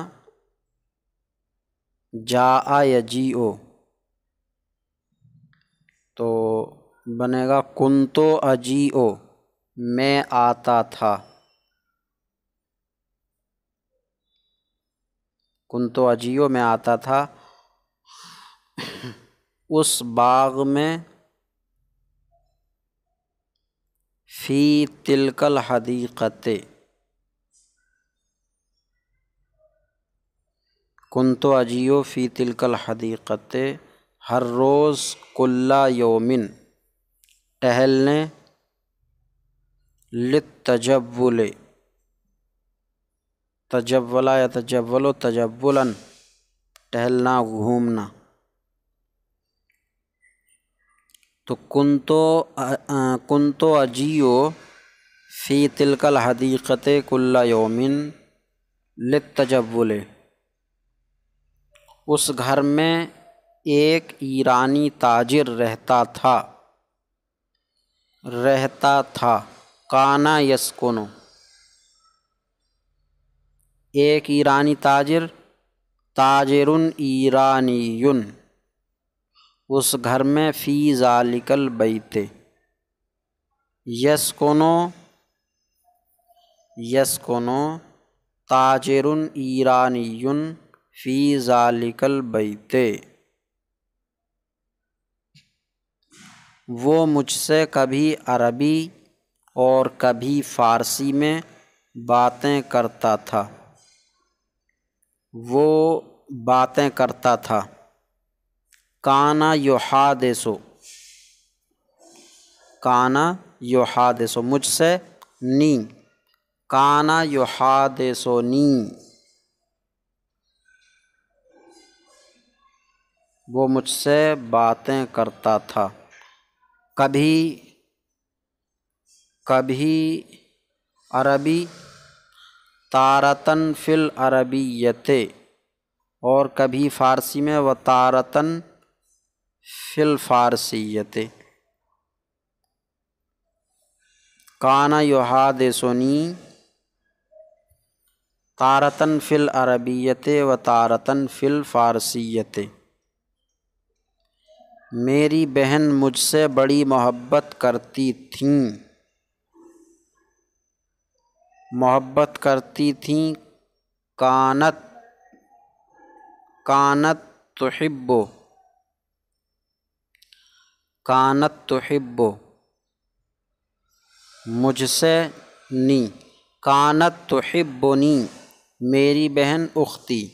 [SPEAKER 1] جاء یجیء، تو بنے گا کنتو اجیء، میں آتا تھا، کنتو اجیء میں آتا تھا، اس باغ میں، فی تلک الحدیقۃ، کنتو اجیء فی تلک الحدیقۃ، ہر روز، کل یومن، ٹہلنے، للتجول، تجولا یتجول تجولا، ٹہلنا گھومنا، تو کنتو اجیء فی تلک الحدیقۃ کل یوم للتجول، اس گھر میں ایک ایرانی تاجر رہتا تھا، کانا یسکن، ایک ایرانی تاجر، تاجر ایرانی، اس گھر میں، فی ذالک البیت، یسکن تاجر ایرانی فی ذالک البیت، وہ مجھ سے کبھی عربی اور کبھی فارسی میں باتیں کرتا تھا، کانا یحادث، مجھ سے، نی، کانا یحادثنی، وہ مجھ سے باتیں کرتا تھا، کبھی عربی، تارتن فی العربیۃ، اور کبھی فارسی میں، وتارتن فی الفارسیۃ، کانا یحادثنی تارتن فی العربیۃ وتارتن فی الفارسیۃ، میری بہن مجھ سے بڑی محبت کرتی تھیں، کانت تحب، مجھ سے، نی، کانت تحبنی، میری بہن، اختی،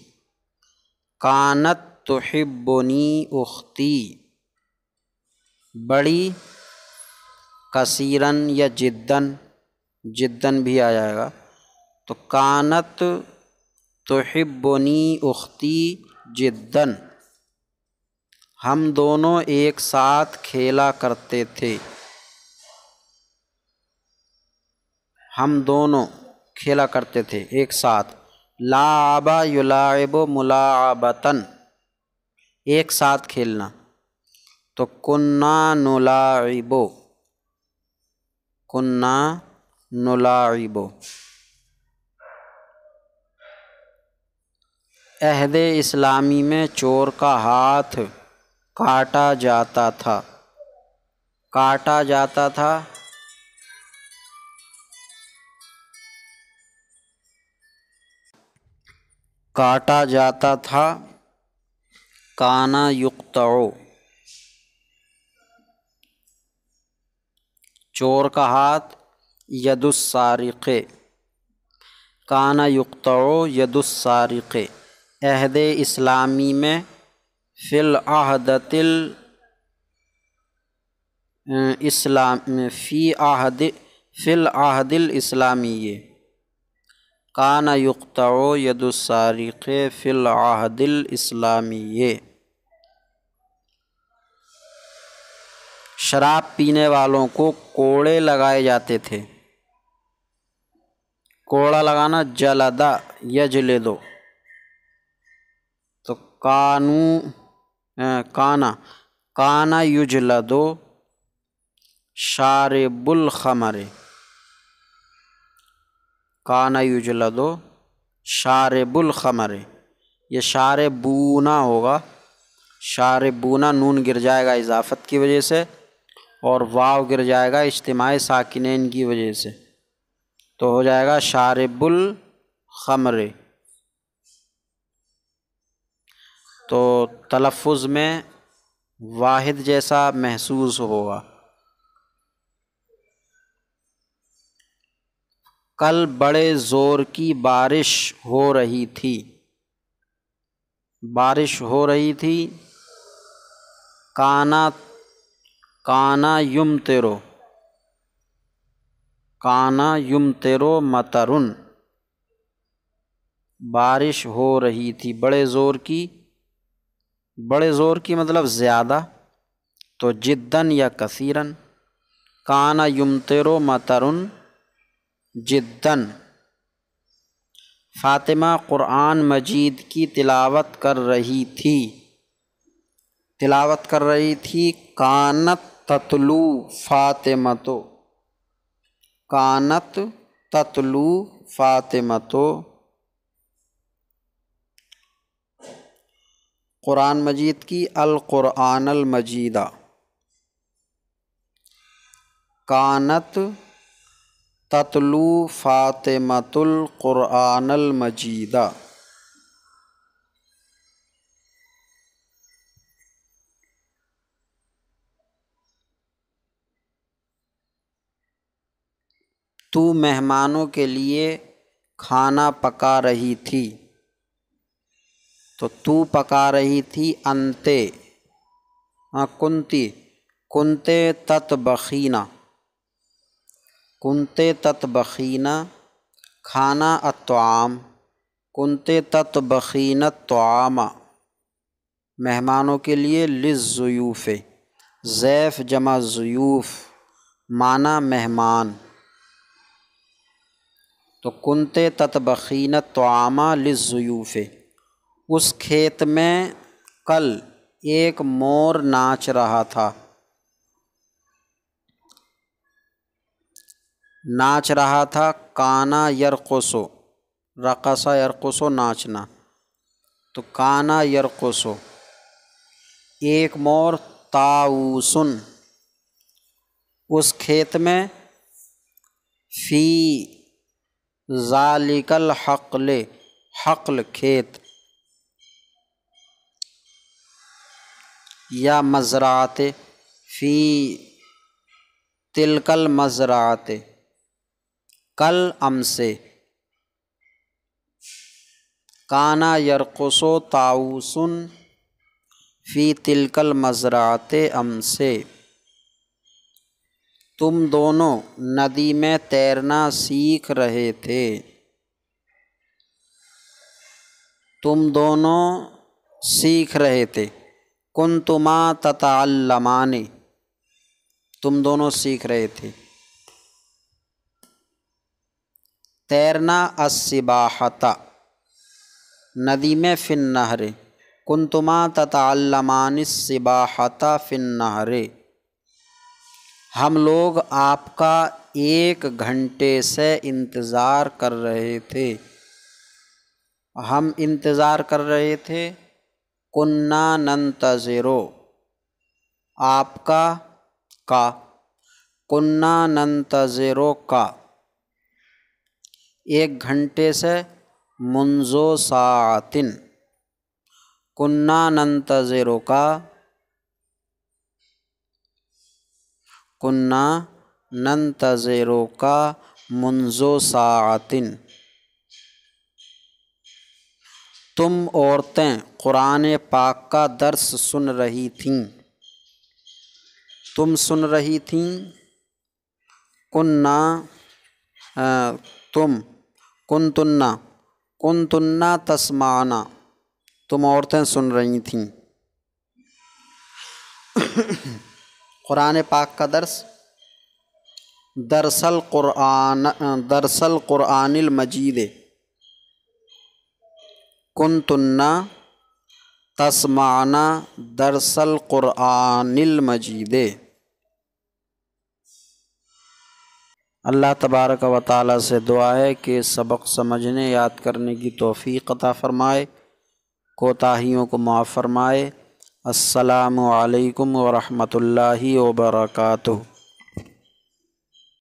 [SPEAKER 1] کانت تحبنی اختی، بڑی، کثیرن یا جدن بھی آ جائے گا، تو کانت تحبنی اختی جدن، ہم دونوں ایک ساتھ کھیلا کرتے تھے، ایک ساتھ، لعب یلاعب ملاعبۃ، ایک ساتھ کھیلنا، تو کنا نلاعب، عہد اسلامی میں چور کا ہاتھ کاٹا جاتا تھا، کانا یقطع، چور کا ہاتھ، ید السارق، کان یقطع ید السارق، عہد اسلامی میں، فی العہدۃ الاسلام فی العہد الاسلامی، کان یقطع ید السارق فی العہد الاسلامی۔ شراب پینے والوں کو کوڑے لگائے جاتے تھے۔ کوڑا لگانا، جلدا یجلدو، تو کانا یجلدو شارب الخمر، کانا یجلدو شارب الخمر، یہ شاربونا ہوگا، شاربونا نون گر جائے گا اضافت کی وجہ سے، اور واو گر جائے گا اجتماع ساکنین کی وجہ سے، تو ہو جائے گا شارب الخمر۔ تو تلفظ میں واحد جیسا محسوس ہوگا۔ کل بڑے زور کی بارش ہو رہی تھی، بارش ہو رہی تھی، کانا یمطرو، کانا یمطرو مطرن، بارش ہو رہی تھی بڑے زور کی، بڑے زور کی مطلب زیادہ، تو جداً یا کثیراً، کانا یمطرو مطرن جداً۔ فاطمہ قرآن مجید کی تلاوت کر رہی تھی، تلاوت کر رہی تھی، کانت تتلو فاطمۃ، کانت تتلو فاطمۃ، قرآن مجید کی، القرآن المجیدہ، کانت تتلو فاطمۃ القرآن المجیدہ۔ تو مہمانوں کے لیے کھانا پکا رہی تھی، تو پکا رہی تھی، انتے کنتے تطبخینا، کنتے تطبخینا کھانا، الطعام، کنتے تطبخین الطعام مہمانوں کے لیے، للضیوف، ضیف جمع ضیوف، معنی مہمان، تو کنتے تطبخین الطعام للضیوف۔ اس کھیت میں کل ایک مور ناچ رہا تھا، ناچ رہا تھا، کانا یرقصو، رقص یرقصو ناچنا، تو کانا یرقصو، ایک مور، طاؤوسن، اس کھیت میں، فی ذالک الحقل، حقل کھیت، یا مزرعت، فی تلک المزرعت، کل ام سے، کانا یرقصو طاؤوسن فی تلک المزرعت ام سے، تم دونوں ندی میں تیرنا سیکھ رہے تھے، تم دونوں سیکھ رہے تھے، کنتما تتعلمان، تم دونوں سیکھ رہے تھے، تیرنا، السباحۃ، ندی میں، فی النہر، کنتما تتعلمان السباحۃ فی النہر، ہم لوگ آپ کا 1 گھنٹے سے انتظار کر رہے تھے، ہم انتظار کر رہے تھے، کنّا ننتظر، آپ کا، کنّا ننتظر کا، 1 گھنٹے سے، منذ ساعۃ، کنّا ننتظر کا، کنّا ننتظرک منذ ساعۃ، تم عورتیں قرآن پاک کا درس سن رہی تھیں، تم سن رہی تھیں، کنتن تسمعنا، تم عورتیں سن رہی تھیں۔ قرآن پاک کا درس درس القرآن المجید، کنتن تسمعنا درس القرآن المجید۔ اللہ تبارک و تعالیٰ سے دعا ہے کہ سبق سمجھنے یاد کرنے کی توفیق عطا فرمائے، کوتاہیوں کو معاف فرمائے۔ السلام علیکم ورحمۃ اللہ وبرکاتہ۔